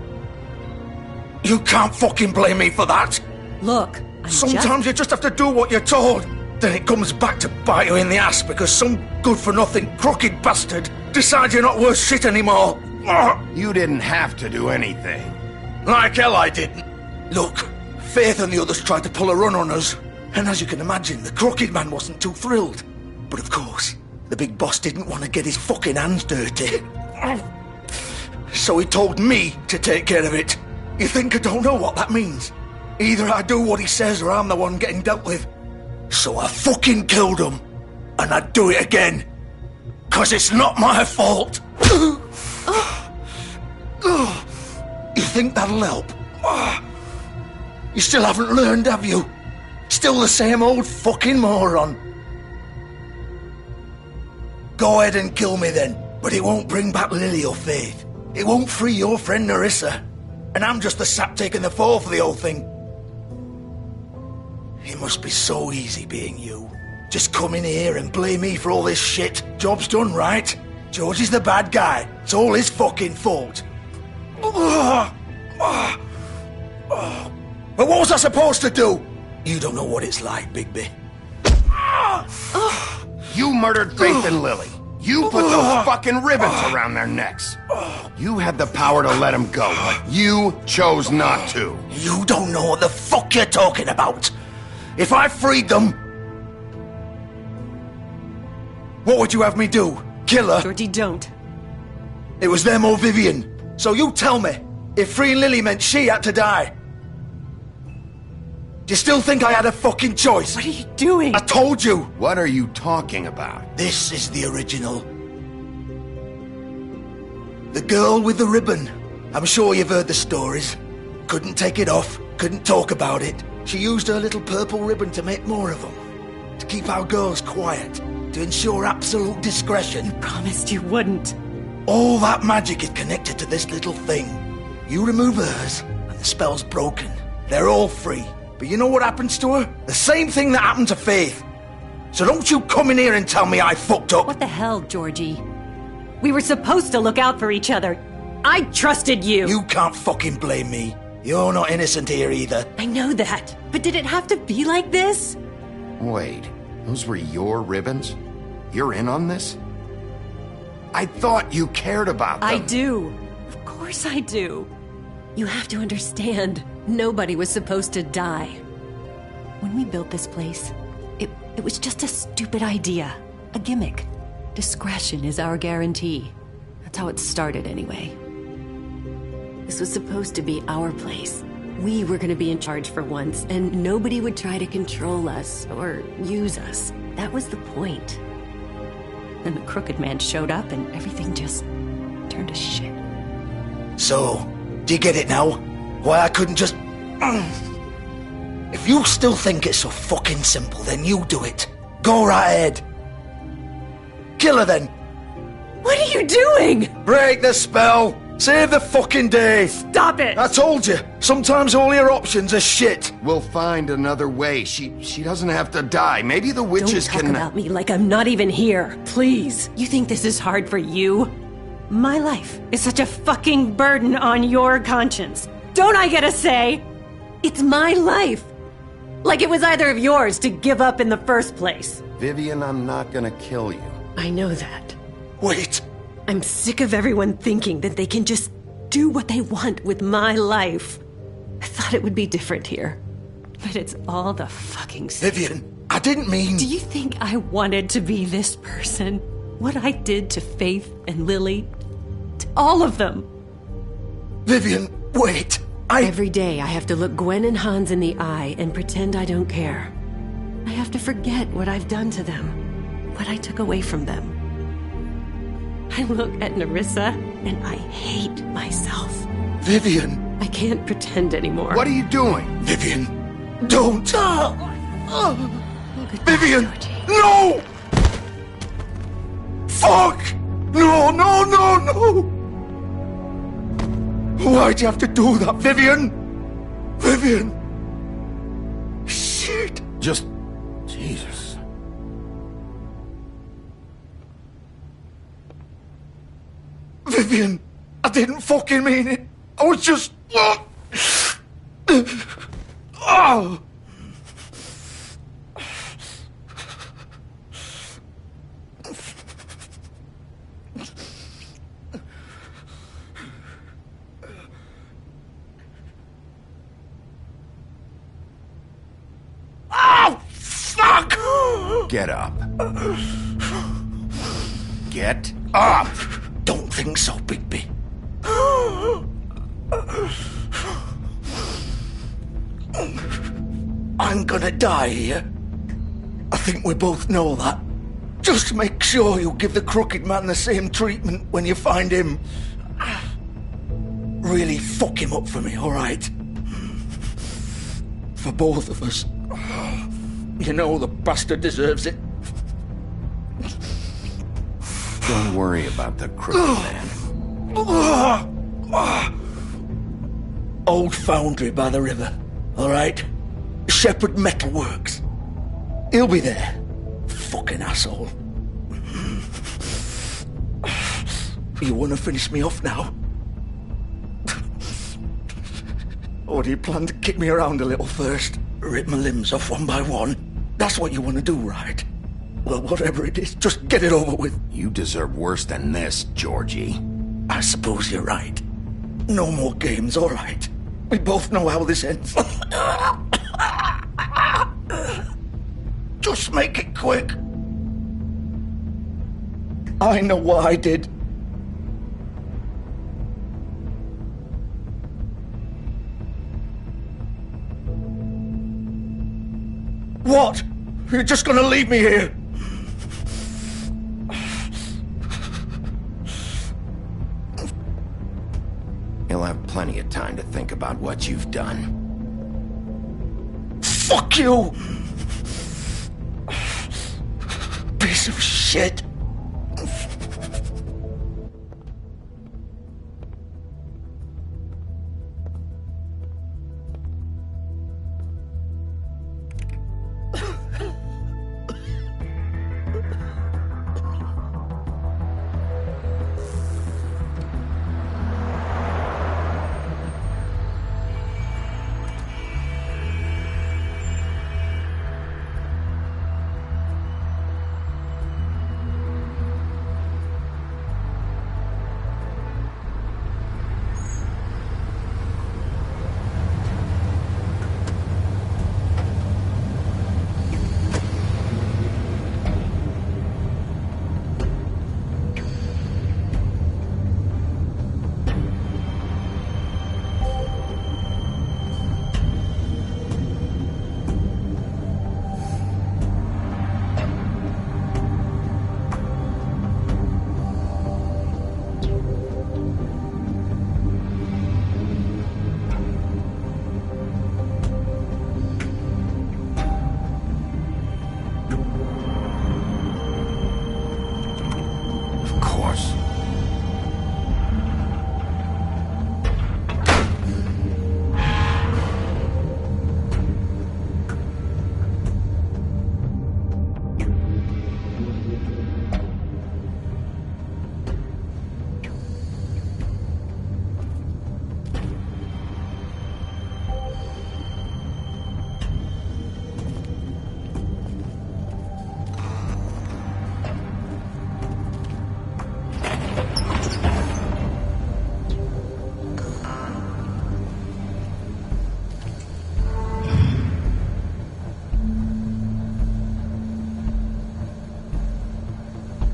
You can't fucking blame me for that. Look, Sometimes you just have to do what you're told. Then it comes back to bite you in the ass because some good-for-nothing crooked bastard decides you're not worth shit anymore. You didn't have to do anything. Like hell I didn't. Look, Faith and the others tried to pull a run on us. And as you can imagine, the Crooked Man wasn't too thrilled. But of course, the big boss didn't want to get his fucking hands dirty. So he told me to take care of it. You think I don't know what that means? Either I do what he says or I'm the one getting dealt with. So I fucking killed him. And I'd do it again. 'Cause it's not my fault. You think that'll help? You still haven't learned, have you? Still the same old fucking moron. Go ahead and kill me then, but it won't bring back Lily or Faith. It won't free your friend Nerissa. And I'm just the sap taking the fall for the whole thing. It must be so easy being you. Just come in here and blame me for all this shit. Job's done, right? George is the bad guy. It's all his fucking fault. But what was I supposed to do? You don't know what it's like, Bigby. You murdered Faith and Lily. You put those fucking ribbons around their necks. You had the power to let them go, but you chose not to. You don't know what the fuck you're talking about. If I freed them... What would you have me do? Kill her? Georgie, don't. It was them or Vivian. So you tell me, if freeing Lily meant she had to die, do you still think I had a fucking choice? What are you doing? I told you. What are you talking about? This is the original. The girl with the ribbon. I'm sure you've heard the stories. Couldn't take it off, couldn't talk about it. She used her little purple ribbon to make more of them. To keep our girls quiet. To ensure absolute discretion. You promised you wouldn't. All that magic is connected to this little thing. You remove hers, and the spell's broken. They're all free. But you know what happens to her? The same thing that happened to Faith. So don't you come in here and tell me I fucked up. What the hell, Georgie? We were supposed to look out for each other. I trusted you. You can't fucking blame me. You're not innocent here either. I know that. But did it have to be like this? Wait, those were your ribbons? You're in on this? I thought you cared about them. I do. Of course I do. You have to understand, nobody was supposed to die. When we built this place, it was just a stupid idea. A gimmick. Discretion is our guarantee. That's how it started anyway. This was supposed to be our place. We were gonna be in charge for once, and nobody would try to control us or use us. That was the point. Then the Crooked Man showed up and everything just turned to shit. So, do you get it now? Why I couldn't just... If you still think it's so fucking simple, then you do it. Go right ahead. Kill her then. What are you doing? Break the spell. Save the fucking day. Stop it. I told you. Sometimes all your options are shit. We'll find another way. She doesn't have to die. Maybe the witches Don't talk about me like I'm not even here. Please. You think this is hard for you? My life is such a fucking burden on your conscience. Don't I get a say? It's my life. Like it was either of yours to give up in the first place. Vivian, I'm not gonna kill you. I know that. Wait. I'm sick of everyone thinking that they can just do what they want with my life. I thought it would be different here. But it's all the fucking same. Vivian, I didn't mean... Do you think I wanted to be this person? What I did to Faith and Lily? To all of them? Vivian, wait. Every day I have to look Gwen and Hans in the eye and pretend I don't care. I have to forget what I've done to them. What I took away from them. I look at Nerissa, and I hate myself. Vivian! I can't pretend anymore. What are you doing? Vivian, don't! Vivian, no! Fuck! No, no, no, no! Why'd you have to do that, Vivian? Vivian! Shit! Just... Jesus. Vivian, I didn't fucking mean it. I was just... Oh! Oh, fuck! Get up. Get up! Don't think so, Bigby. I'm gonna die here. I think we both know that. Just make sure you give the Crooked Man the same treatment when you find him. Really fuck him up for me, alright? For both of us. You know the bastard deserves it. Don't worry about the Crooked Man. Old foundry by the river, alright? Shepherd Metalworks. He'll be there. Fucking asshole. You wanna finish me off now? Or do you plan to kick me around a little first? Rip my limbs off one by one? That's what you wanna do, right? Well, whatever it is, just get it over with. You deserve worse than this, Georgie. I suppose you're right. No more games, all right. We both know how this ends. Just make it quick. I know what I did. What? You're just gonna leave me here? You'll have plenty of time to think about what you've done. Fuck you! Piece of shit!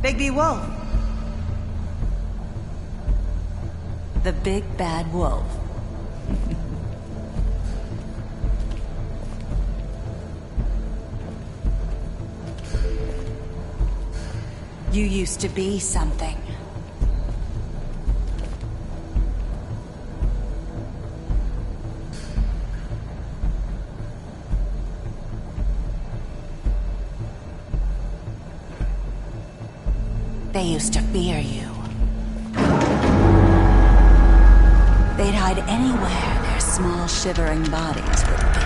Bigby Wolf. The big bad wolf. You used to be something. They used to fear you. They'd hide anywhere their small shivering bodies would fit.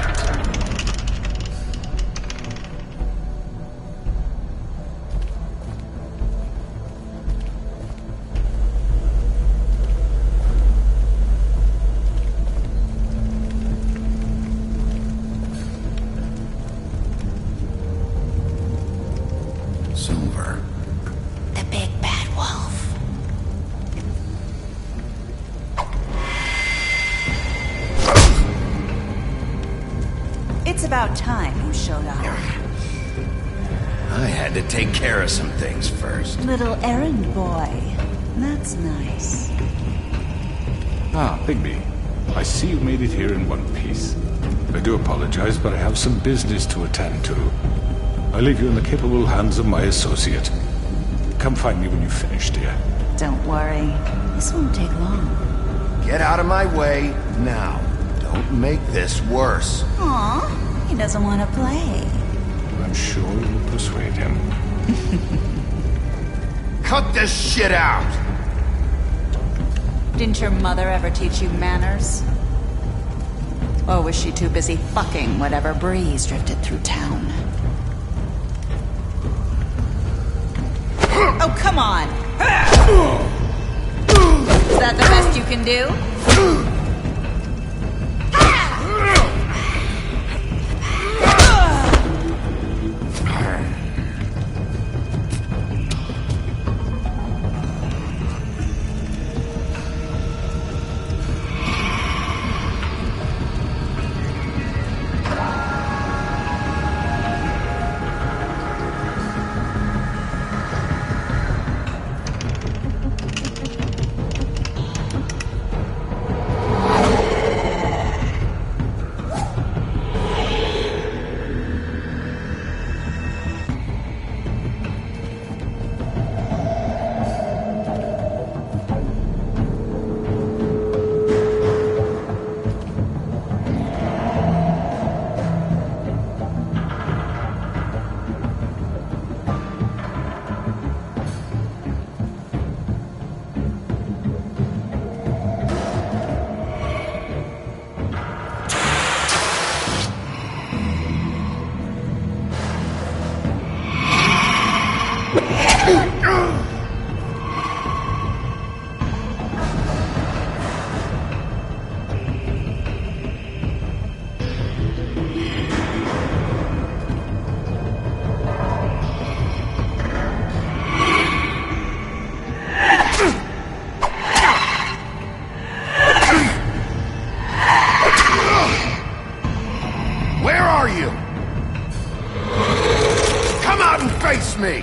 Silver. The big bad wolf. It's about time you showed up. I had to take care of some things first. Little errand boy. That's nice. Ah, Bigby. I see you made it here in one piece. I do apologize, but I have some business to attend to. I leave you in the capable hands of my associate. Come find me when you've finished, dear. Don't worry. This won't take long. Get out of my way now. Don't make this worse. Aw, he doesn't want to play. I'm sure you'll persuade him. Cut this shit out! Didn't your mother ever teach you manners? Or was she too busy fucking whatever breeze drifted through town? Oh, come on! Is that the best you can do? Where are you? Come out and face me!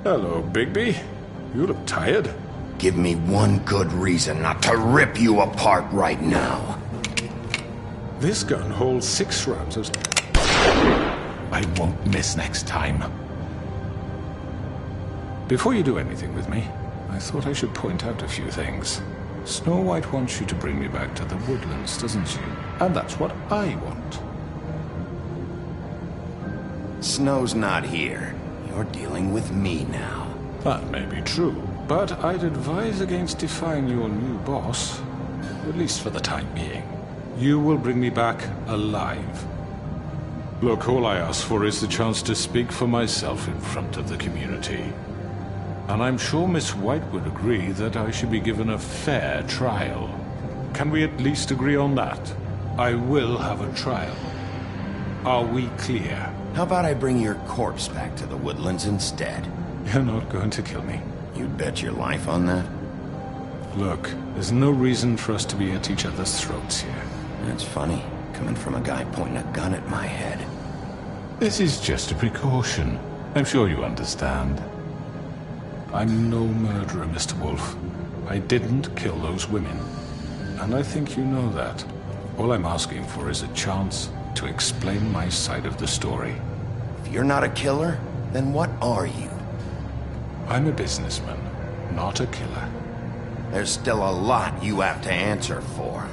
Hello, Bigby. You look tired. Give me one good reason not to rip you apart right now. This gun holds 6 rounds of... I won't miss next time. Before you do anything with me, I thought I should point out a few things. Snow White wants you to bring me back to the woodlands, doesn't she? And that's what I want. Snow's not here. You're dealing with me now. That may be true, but I'd advise against defying your new boss, at least for the time being. You will bring me back alive. Look, all I ask for is the chance to speak for myself in front of the community. And I'm sure Miss White would agree that I should be given a fair trial. Can we at least agree on that? I will have a trial. Are we clear? How about I bring your corpse back to the woodlands instead? You're not going to kill me. You'd bet your life on that? Look, there's no reason for us to be at each other's throats here. That's funny, coming from a guy pointing a gun at my head. This is just a precaution. I'm sure you understand. I'm no murderer, Mr. Wolf. I didn't kill those women. And I think you know that. All I'm asking for is a chance to explain my side of the story. If you're not a killer, then what are you? I'm a businessman, not a killer. There's still a lot you have to answer for.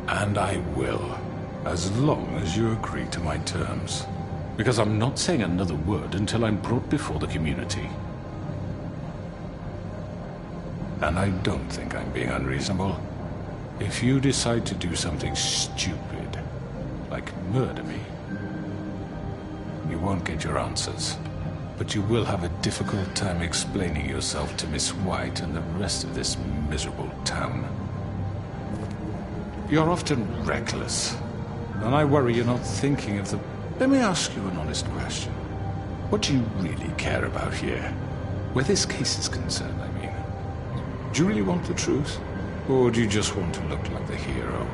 And I will, as long as you agree to my terms. Because I'm not saying another word until I'm brought before the community. And I don't think I'm being unreasonable. If you decide to do something stupid, like murder me, you won't get your answers. But you will have a difficult time explaining yourself to Miss White and the rest of this miserable town. You're often reckless, and I worry you're not thinking of the... Let me ask you an honest question. What do you really care about here? Where this case is concerned, I mean. Do you really want the truth? Or do you just want to look like the hero?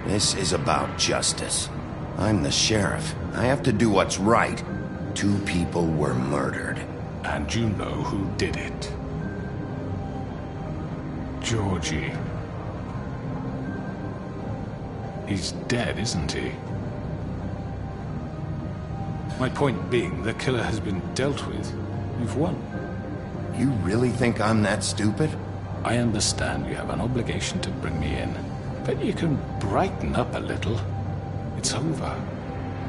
This is about justice. I'm the sheriff. I have to do what's right. 2 people were murdered. And you know who did it. Georgie. He's dead, isn't he? My point being, the killer has been dealt with. You've won. You really think I'm that stupid? I understand you have an obligation to bring me in, but you can brighten up a little. It's over.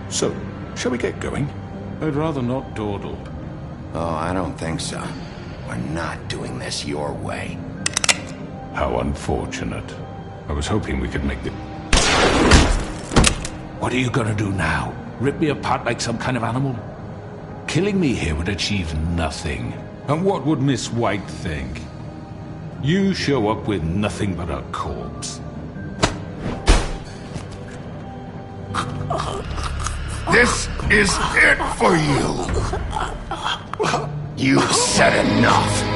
So, shall we get going? I'd rather not dawdle. Oh, I don't think so. We're not doing this your way. How unfortunate. I was hoping we could make the... What are you gonna do now? Rip me apart like some kind of animal? Killing me here would achieve nothing. And what would Miss White think? You show up with nothing but a corpse. This is it for you. You've said enough.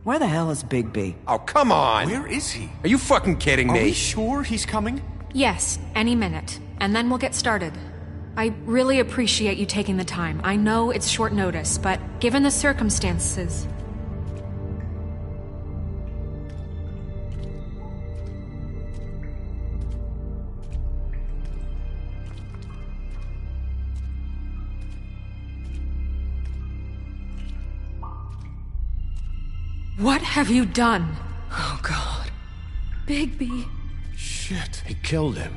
Where the hell is Bigby? Oh, come on! Where is he? Are you fucking kidding me? Are we sure he's coming? Yes, any minute. And then we'll get started. I really appreciate you taking the time. I know it's short notice, but given the circumstances... What have you done? Oh, God. Bigby. Shit, he killed him.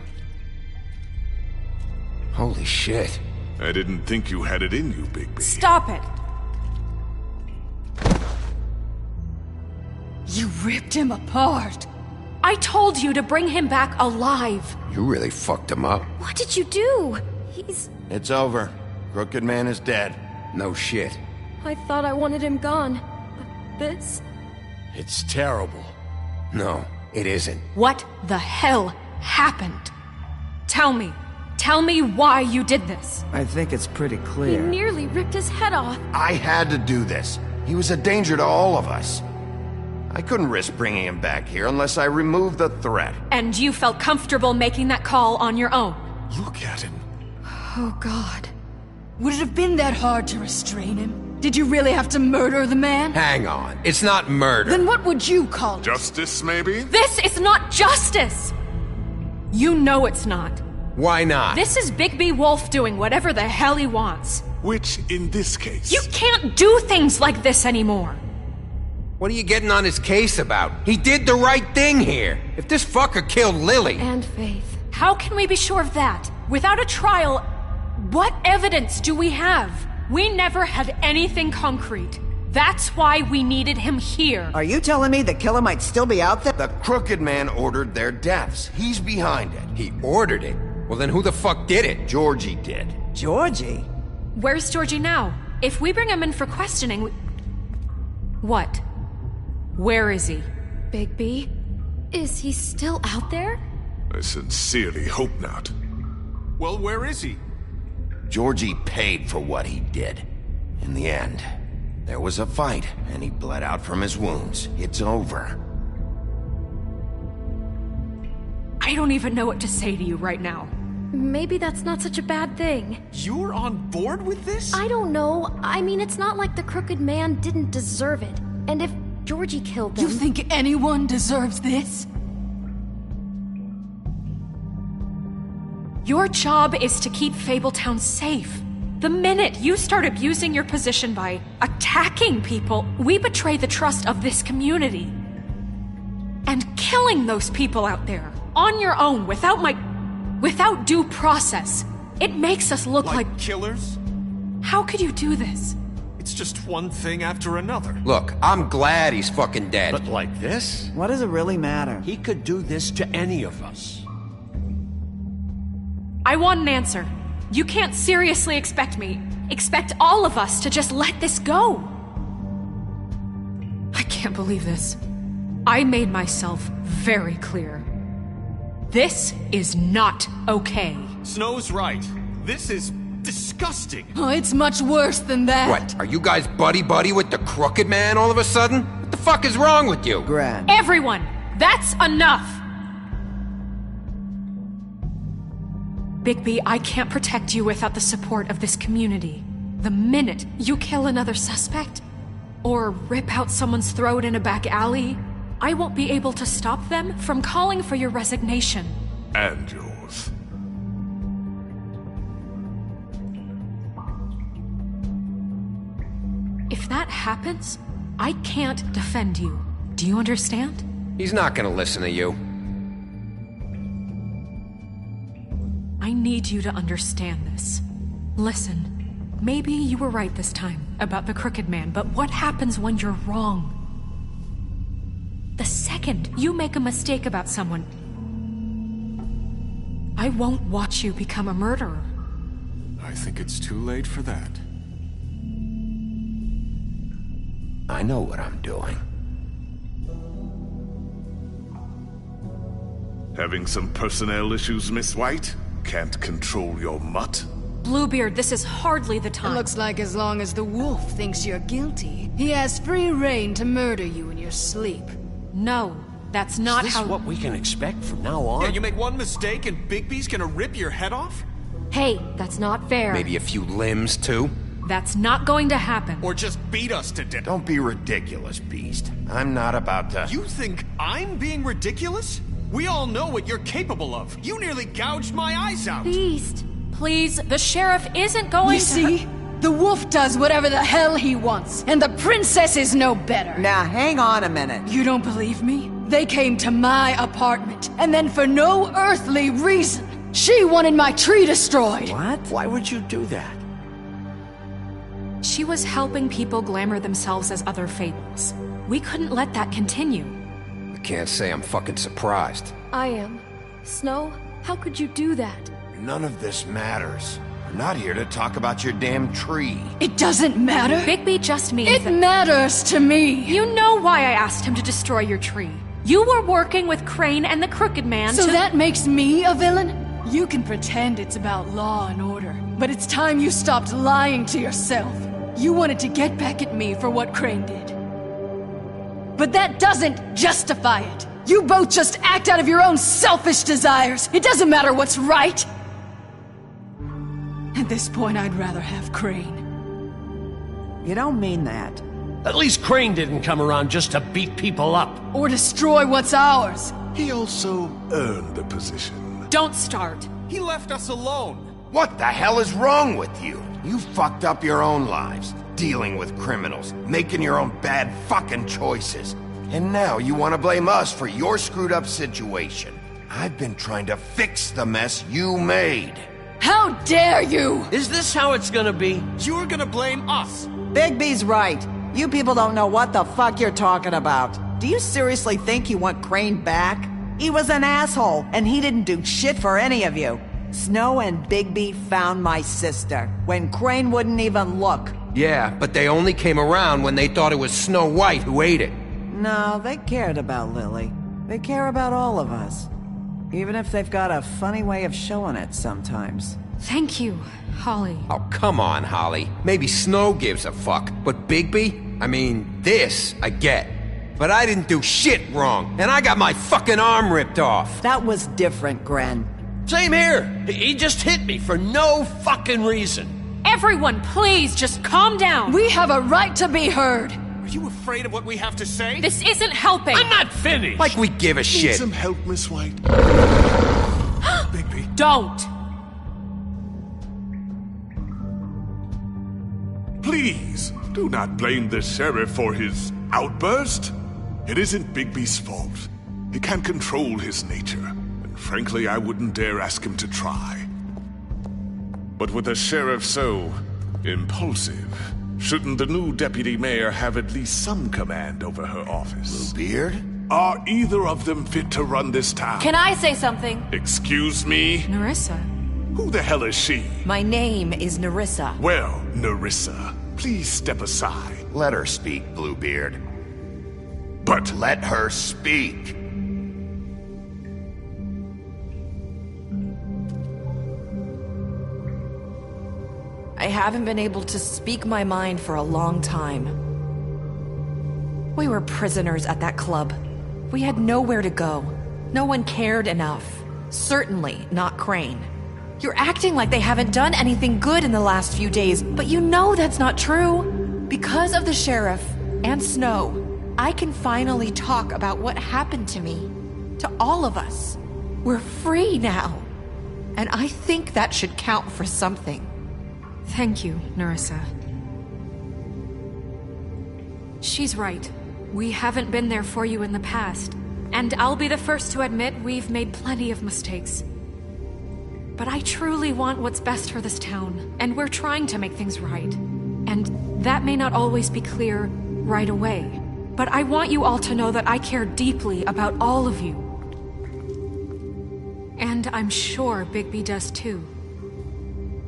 Holy shit. I didn't think you had it in you, Bigby. Stop it! You ripped him apart. I told you to bring him back alive. You really fucked him up. What did you do? It's over. Crooked Man is dead. No shit. I thought I wanted him gone. But this... It's terrible. No, it isn't. What the hell happened? Tell me. Tell me why you did this. I think it's pretty He clear. nearly ripped his head off. I had to do this. He was a danger to all of us. I couldn't risk bringing him back here unless I removed the threat. And you felt comfortable making that call on your own. Look at him. Oh, God. Would it have been that hard to restrain him? Did you really have to murder the man? Hang on. It's not murder. Then what would you call it? Justice, maybe? This is not justice! You know it's not. Why not? This is Bigby Wolf doing whatever the hell he wants. Which, in this case... You can't do things like this anymore. What are you getting on his case about? He did the right thing here. If this fucker killed Lily... And Faith. How can we be sure of that? Without a trial, what evidence do we have? We never had anything concrete. That's why we needed him here. Are you telling me the killer might still be out there? The Crooked Man ordered their deaths. He's behind it. He ordered it? Well, then who the fuck did it? Georgie did. Georgie? Where's Georgie now? If we bring him in for questioning, What? Where is he? Bigby? Is he still out there? I sincerely hope not. Well, where is he? Georgie paid for what he did. In the end, there was a fight, and he bled out from his wounds. It's over. I don't even know what to say to you right now. Maybe that's not such a bad thing. You're on board with this? I don't know. I mean, it's not like the Crooked Man didn't deserve it. And if Georgie killed them... You think anyone deserves this? Your job is to keep Fabletown safe. The minute you start abusing your position by attacking people, we betray the trust of this community. And killing those people out there, on your own, without due process, it makes us look like killers? How could you do this? It's just one thing after another. Look, I'm glad he's fucking dead. But like this? What does it really matter? He could do this to any of us. I want an answer. You can't seriously expect all of us to just let this go. I can't believe this. I made myself very clear. This is not okay. Snow's right. This is disgusting. Oh, it's much worse than that. What, are you guys buddy-buddy with the Crooked Man all of a sudden? What the fuck is wrong with you? Gran. Everyone, that's enough! Bigby, I can't protect you without the support of this community. The minute you kill another suspect, or rip out someone's throat in a back alley, I won't be able to stop them from calling for your resignation. And yours. If that happens, I can't defend you. Do you understand? He's not gonna listen to you. I need you to understand this. Listen, maybe you were right this time about the Crooked Man, but what happens when you're wrong? The second you make a mistake about someone, I won't watch you become a murderer. I think it's too late for that. I know what I'm doing. Having some personnel issues, Miss White? Can't control your mutt? Bluebeard, this is hardly the time. It looks like as long as the wolf thinks you're guilty, he has free reign to murder you in your sleep. No, that's not Is this what we can expect from now on? Yeah, you make one mistake and Bigby's gonna rip your head off? Hey, that's not fair. Maybe a few limbs, too? That's not going to happen. Or just beat us to death. Don't be ridiculous, Beast. I'm not about to... You think I'm being ridiculous? We all know what you're capable of. You nearly gouged my eyes out. Beast. Please, the sheriff isn't going You see? The wolf does whatever the hell he wants, and the princess is no better. Now, hang on a minute. You don't believe me? They came to my apartment, and then for no earthly reason, she wanted my tree destroyed. What? Why would you do that? She was helping people glamour themselves as other fables. We couldn't let that continue. I can't say I'm fucking surprised. I am. Snow, how could you do that? None of this matters. We're not here to talk about your damn tree. It doesn't matter. Bigby just means It matters to me. You know why I asked him to destroy your tree. You were working with Crane and the Crooked Man So to... that makes me a villain? You can pretend it's about law and order, but it's time you stopped lying to yourself. You wanted to get back at me for what Crane did. But that doesn't justify it. You both just act out of your own selfish desires. It doesn't matter what's right. At this point, I'd rather have Crane. You don't mean that. At least Crane didn't come around just to beat people up. Or destroy what's ours. He also earned the position. Don't start. He left us alone. What the hell is wrong with you? You fucked up your own lives, dealing with criminals, making your own bad fucking choices. And now you want to blame us for your screwed up situation. I've been trying to fix the mess you made. How dare you! Is this how it's gonna be? You're gonna blame us. Bigby's right. You people don't know what the fuck you're talking about. Do you seriously think you want Crane back? He was an asshole, and he didn't do shit for any of you. Snow and Bigby found my sister, when Crane wouldn't even look. Yeah, but they only came around when they thought it was Snow White who ate it. No, they cared about Lily. They care about all of us. Even if they've got a funny way of showing it sometimes. Thank you, Holly. Oh, come on, Holly. Maybe Snow gives a fuck, but Bigby? I mean, this I get. But I didn't do shit wrong, and I got my fucking arm ripped off. That was different, Gren. Same here. He just hit me for no fucking reason. Everyone, please, just calm down. We have a right to be heard. Are you afraid of what we have to say? This isn't helping. I'm not finished. Like we give a Need shit. some help, Miss White? Bigby. Don't. Please, do not blame the sheriff for his outburst. It isn't Bigby's fault. He can't control his nature, and frankly, I wouldn't dare ask him to try. But with a sheriff so impulsive, shouldn't the new deputy mayor have at least some command over her office? Bluebeard? Are either of them fit to run this town? Can I say something? Excuse me? Nerissa. Who the hell is she? My name is Nerissa. Well, Nerissa, please step aside. Let her speak, Bluebeard. But let her speak. I haven't been able to speak my mind for a long time. We were prisoners at that club. We had nowhere to go. No one cared enough. Certainly not Crane. You're acting like they haven't done anything good in the last few days, but you know that's not true. Because of the sheriff and Snow, I can finally talk about what happened to me. To all of us. We're free now. And I think that should count for something. Thank you, Nerissa. She's right. We haven't been there for you in the past. And I'll be the first to admit we've made plenty of mistakes. But I truly want what's best for this town, and we're trying to make things right. And that may not always be clear right away. But I want you all to know that I care deeply about all of you. And I'm sure Bigby does too.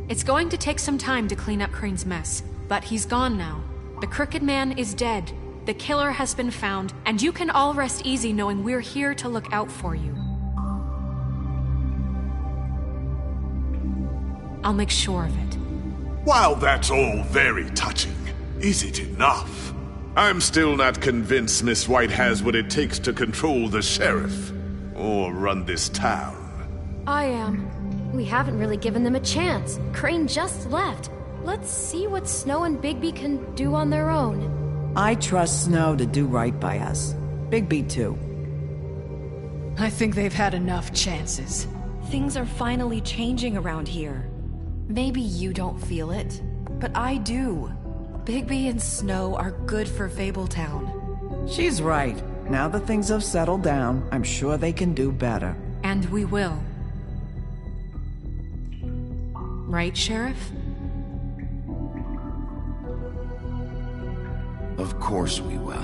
It's going to take some time to clean up Crane's mess, but he's gone now. The Crooked Man is dead. The killer has been found, and you can all rest easy knowing we're here to look out for you. I'll make sure of it. While that's all very touching, is it enough? I'm still not convinced Miss White has what it takes to control the sheriff, or run this town. I am. We haven't really given them a chance. Crane just left. Let's see what Snow and Bigby can do on their own. I trust Snow to do right by us. Bigby too. I think they've had enough chances. Things are finally changing around here. Maybe you don't feel it, but I do. Bigby and Snow are good for Fabletown. She's right. Now that things have settled down, I'm sure they can do better. And we will. Right, Sheriff? Of course we will.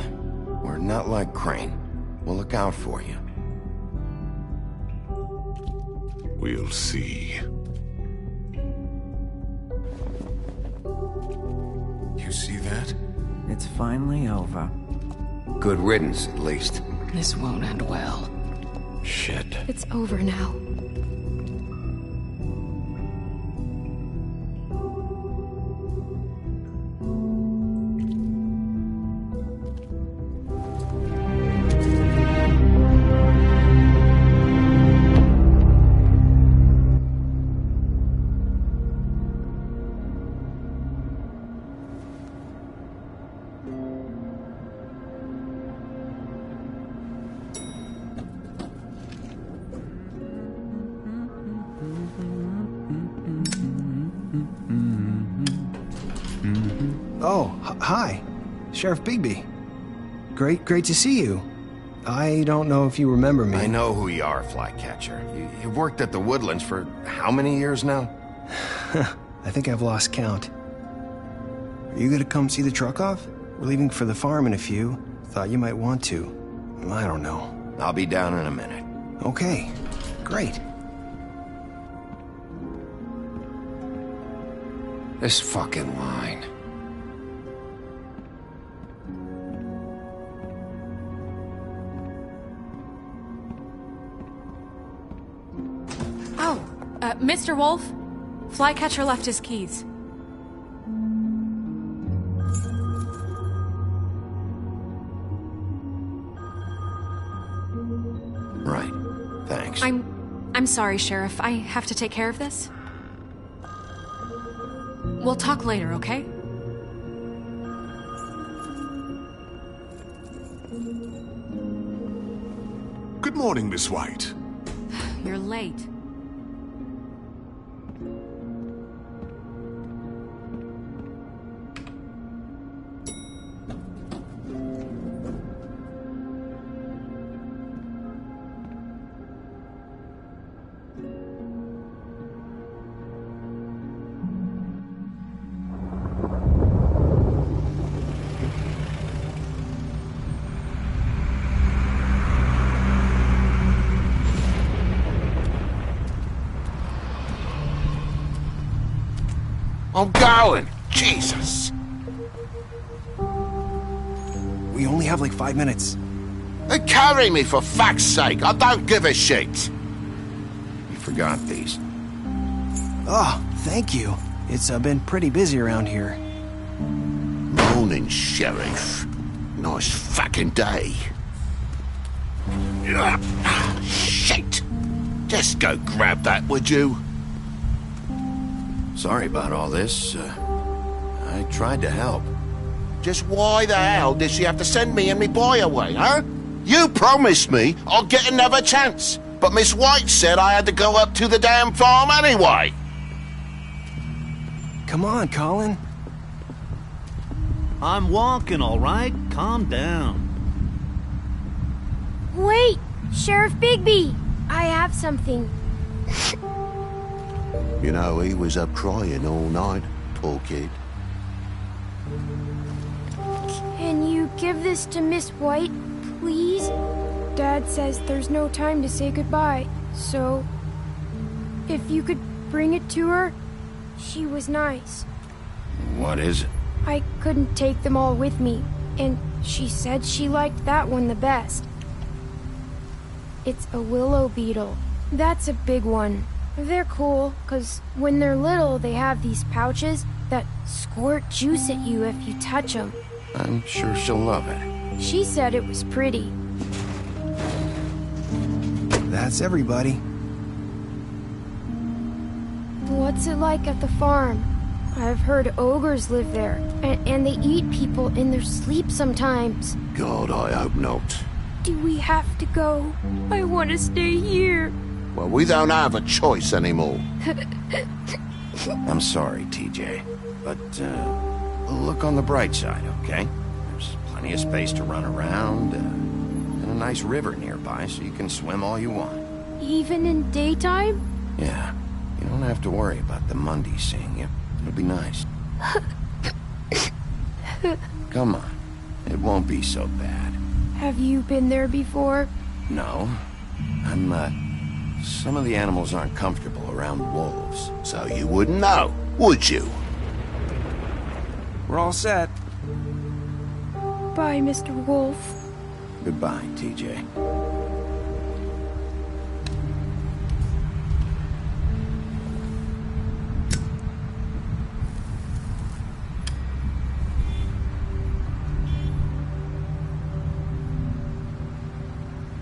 We're not like Crane. We'll look out for you. We'll see. you see that? It's finally over. Good riddance, at least. This won't end well. Shit. It's over now. Oh, hi. Sheriff Bigby. Great to see you. I don't know if you remember me. I know who you are, Flycatcher. You've worked at the Woodlands for how many years now? I think I've lost count. Are you gonna come see the truck off? We're leaving for the farm in a few. Thought you might want to. I don't know. I'll be down in a minute. Okay, great. This fucking line. Oh, Mr. Wolf? Flycatcher left his keys. Right. Thanks. I'm sorry, Sheriff. I have to take care of this. We'll talk later, okay? Good morning, Miss White. You're late. I'm going! Jesus! We only have like 5 minutes. Carry me for fuck's sake! I don't give a shit! You forgot these. Oh, thank you. It's been pretty busy around here. Morning, Sheriff. Nice fucking day. Shit! Just go grab that, would you? Sorry about all this. I tried to help. Just why the hell did she have to send me and me boy away, huh? You promised me I'll get another chance, but Miss White said I had to go up to the damn farm anyway. Come on, Colin. I'm walking, all right? Calm down. Wait! Sheriff Bigby! I have something. You know, he was up crying all night, poor kid. Can you give this to Miss White, please? Dad says there's no time to say goodbye, so if you could bring it to her, she was nice. What is it? I couldn't take them all with me, and she said she liked that one the best. It's a willow beetle. That's a big one. They're cool, 'cause when they're little, they have these pouches that squirt juice at you if you touch them. I'm sure she'll love it. She said it was pretty. That's everybody. What's it like at the farm? I've heard ogres live there, and they eat people in their sleep sometimes. God, I hope not. Do we have to go? I want to stay here. Well, we don't have a choice anymore. I'm sorry, TJ, but look on the bright side, okay? There's plenty of space to run around, and a nice river nearby so you can swim all you want. Even in daytime? Yeah, you don't have to worry about the Mundies seeing you. It'll be nice. Come on, it won't be so bad. Have you been there before? No, some of the animals aren't comfortable around wolves. So you wouldn't know, would you? We're all set. Bye, Mr. Wolf. Goodbye, TJ.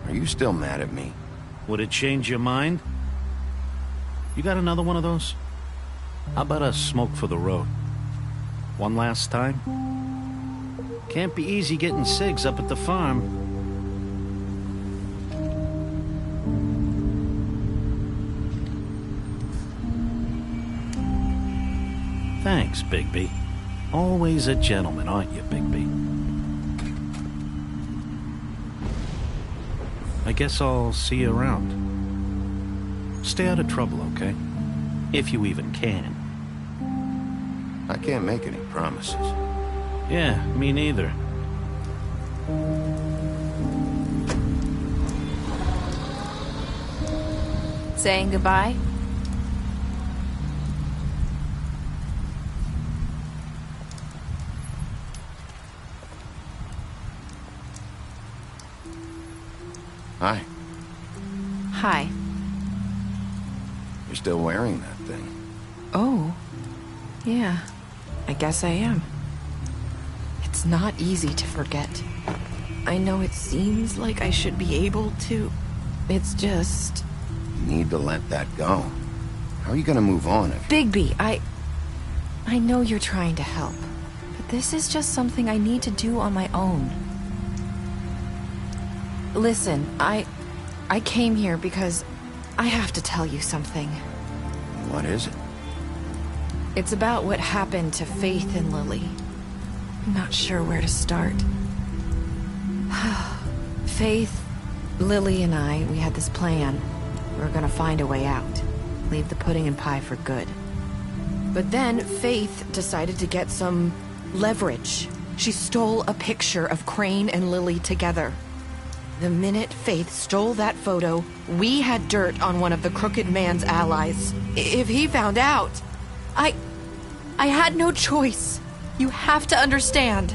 Are you still mad at me? Would it change your mind? You got another one of those? How about a smoke for the road? One last time? Can't be easy getting cigs up at the farm. Thanks, Bigby. Always a gentleman, aren't you, Bigby? I guess I'll see you around. Stay out of trouble, okay? If you even can. I can't make any promises. Yeah, me neither. Saying goodbye? Hi. Hi. You're still wearing that thing. Oh. Yeah. I guess I am. It's not easy to forget. I know it seems like I should be able to. It's just... You need to let that go. How are you gonna move on if... Bigby, I know you're trying to help, but this is just something I need to do on my own. Listen, I came here because I have to tell you something. What is it? It's about what happened to Faith and Lily. I'm not sure where to start. Faith, Lily, and we had this plan. We were gonna find a way out. Leave the pudding and pie for good. But then Faith decided to get some leverage. She stole a picture of Crane and Lily together. The minute Faith stole that photo, we had dirt on one of the Crooked Man's allies. If he found out, I had no choice. You have to understand.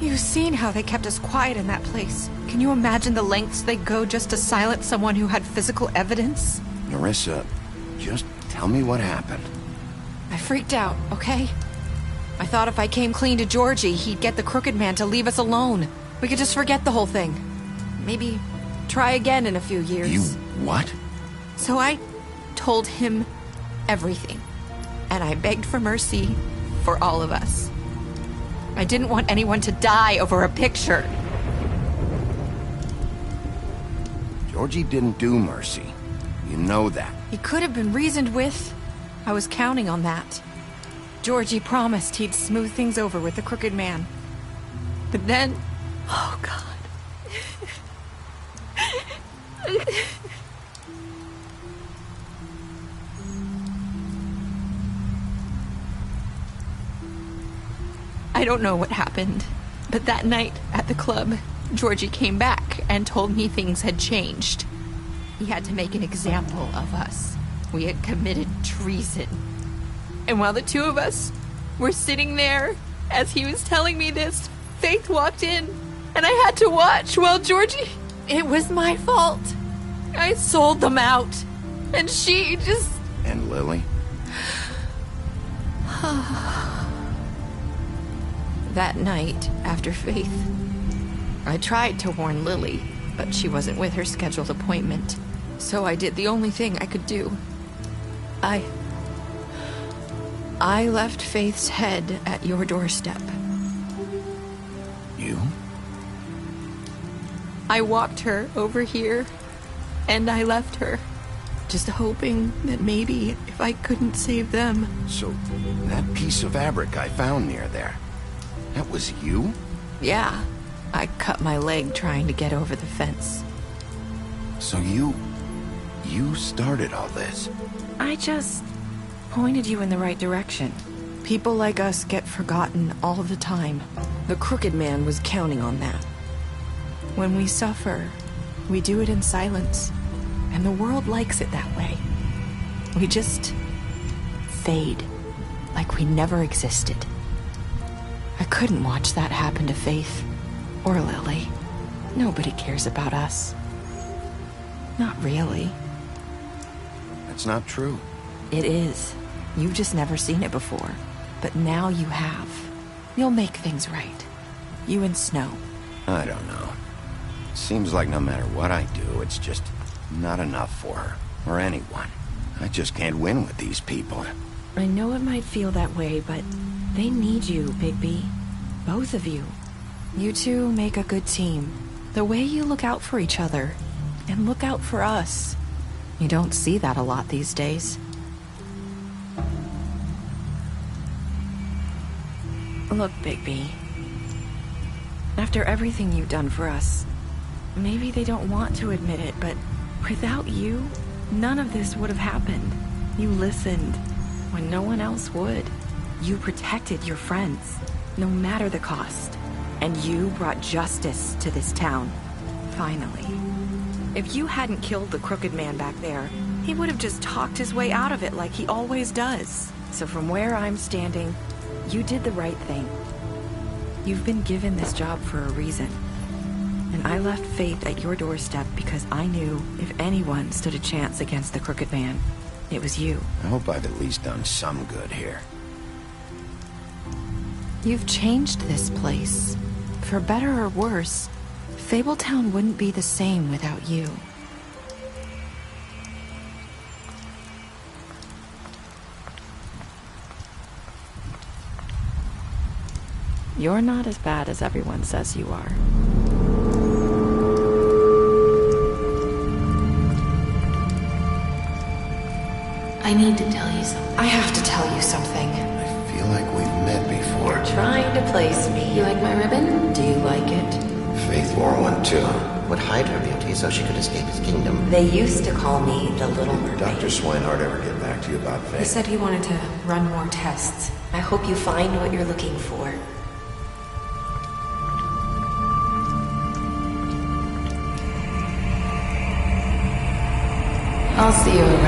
You've seen how they kept us quiet in that place. Can you imagine the lengths they go just to silence someone who had physical evidence? Nerissa, just tell me what happened. I freaked out, okay? I thought if I came clean to Georgie, he'd get the Crooked Man to leave us alone. We could just forget the whole thing. Maybe try again in a few years. You what? So I told him everything. And I begged for mercy for all of us. I didn't want anyone to die over a picture. Georgie didn't do mercy. You know that. He could have been reasoned with. I was counting on that. Georgie promised he'd smooth things over with the Crooked Man. But then... Oh, God. I don't know what happened, but that night at the club, Georgie came back and told me things had changed. He had to make an example of us. We had committed treason. And while the two of us were sitting there, as he was telling me this, Faith walked in, and I had to watch while Georgie... It was my fault. I sold them out, and she just... And Lily? That night, after Faith, I tried to warn Lily, but she wasn't with her scheduled appointment. So I did the only thing I could do. I left Faith's head at your doorstep. You? I walked her over here, and I left her, just hoping that maybe if I couldn't save them... So, that piece of fabric I found near there, that was you? Yeah, I cut my leg trying to get over the fence. So you started all this? I just pointed you in the right direction. People like us get forgotten all the time. The Crooked Man was counting on that. When we suffer, we do it in silence, and the world likes it that way. We just fade, like we never existed. I couldn't watch that happen to Faith. Or Lily. Nobody cares about us. Not really. That's not true. It is. You've just never seen it before. But now you have. You'll make things right. You and Snow. I don't know. Seems like no matter what I do, it's just not enough for her. Or anyone. I just can't win with these people. I know it might feel that way, but they need you, Bigby. Both of you. You two make a good team. The way you look out for each other. And look out for us. You don't see that a lot these days. Look, Bigby. After everything you've done for us, maybe they don't want to admit it, but without you, none of this would have happened. You listened when no one else would. You protected your friends, no matter the cost. And you brought justice to this town. Finally. If you hadn't killed the crooked man back there, he would have just talked his way out of it like he always does. So from where I'm standing, you did the right thing. You've been given this job for a reason. And I left Faith at your doorstep because I knew if anyone stood a chance against the crooked man, it was you. I hope I've at least done some good here. You've changed this place. For better or worse, Fabletown wouldn't be the same without you. You're not as bad as everyone says you are. I need to tell you something. I have to tell you something. I feel like we've met before. You're trying to place me. You like my ribbon? Do you like it? Faith wore one too. Would hide her beauty so she could escape his kingdom. They used to call me the Little Mermaid. Did Dr. Swinehart ever get back to you about Faith? He said he wanted to run more tests. I hope you find what you're looking for. I'll see you around.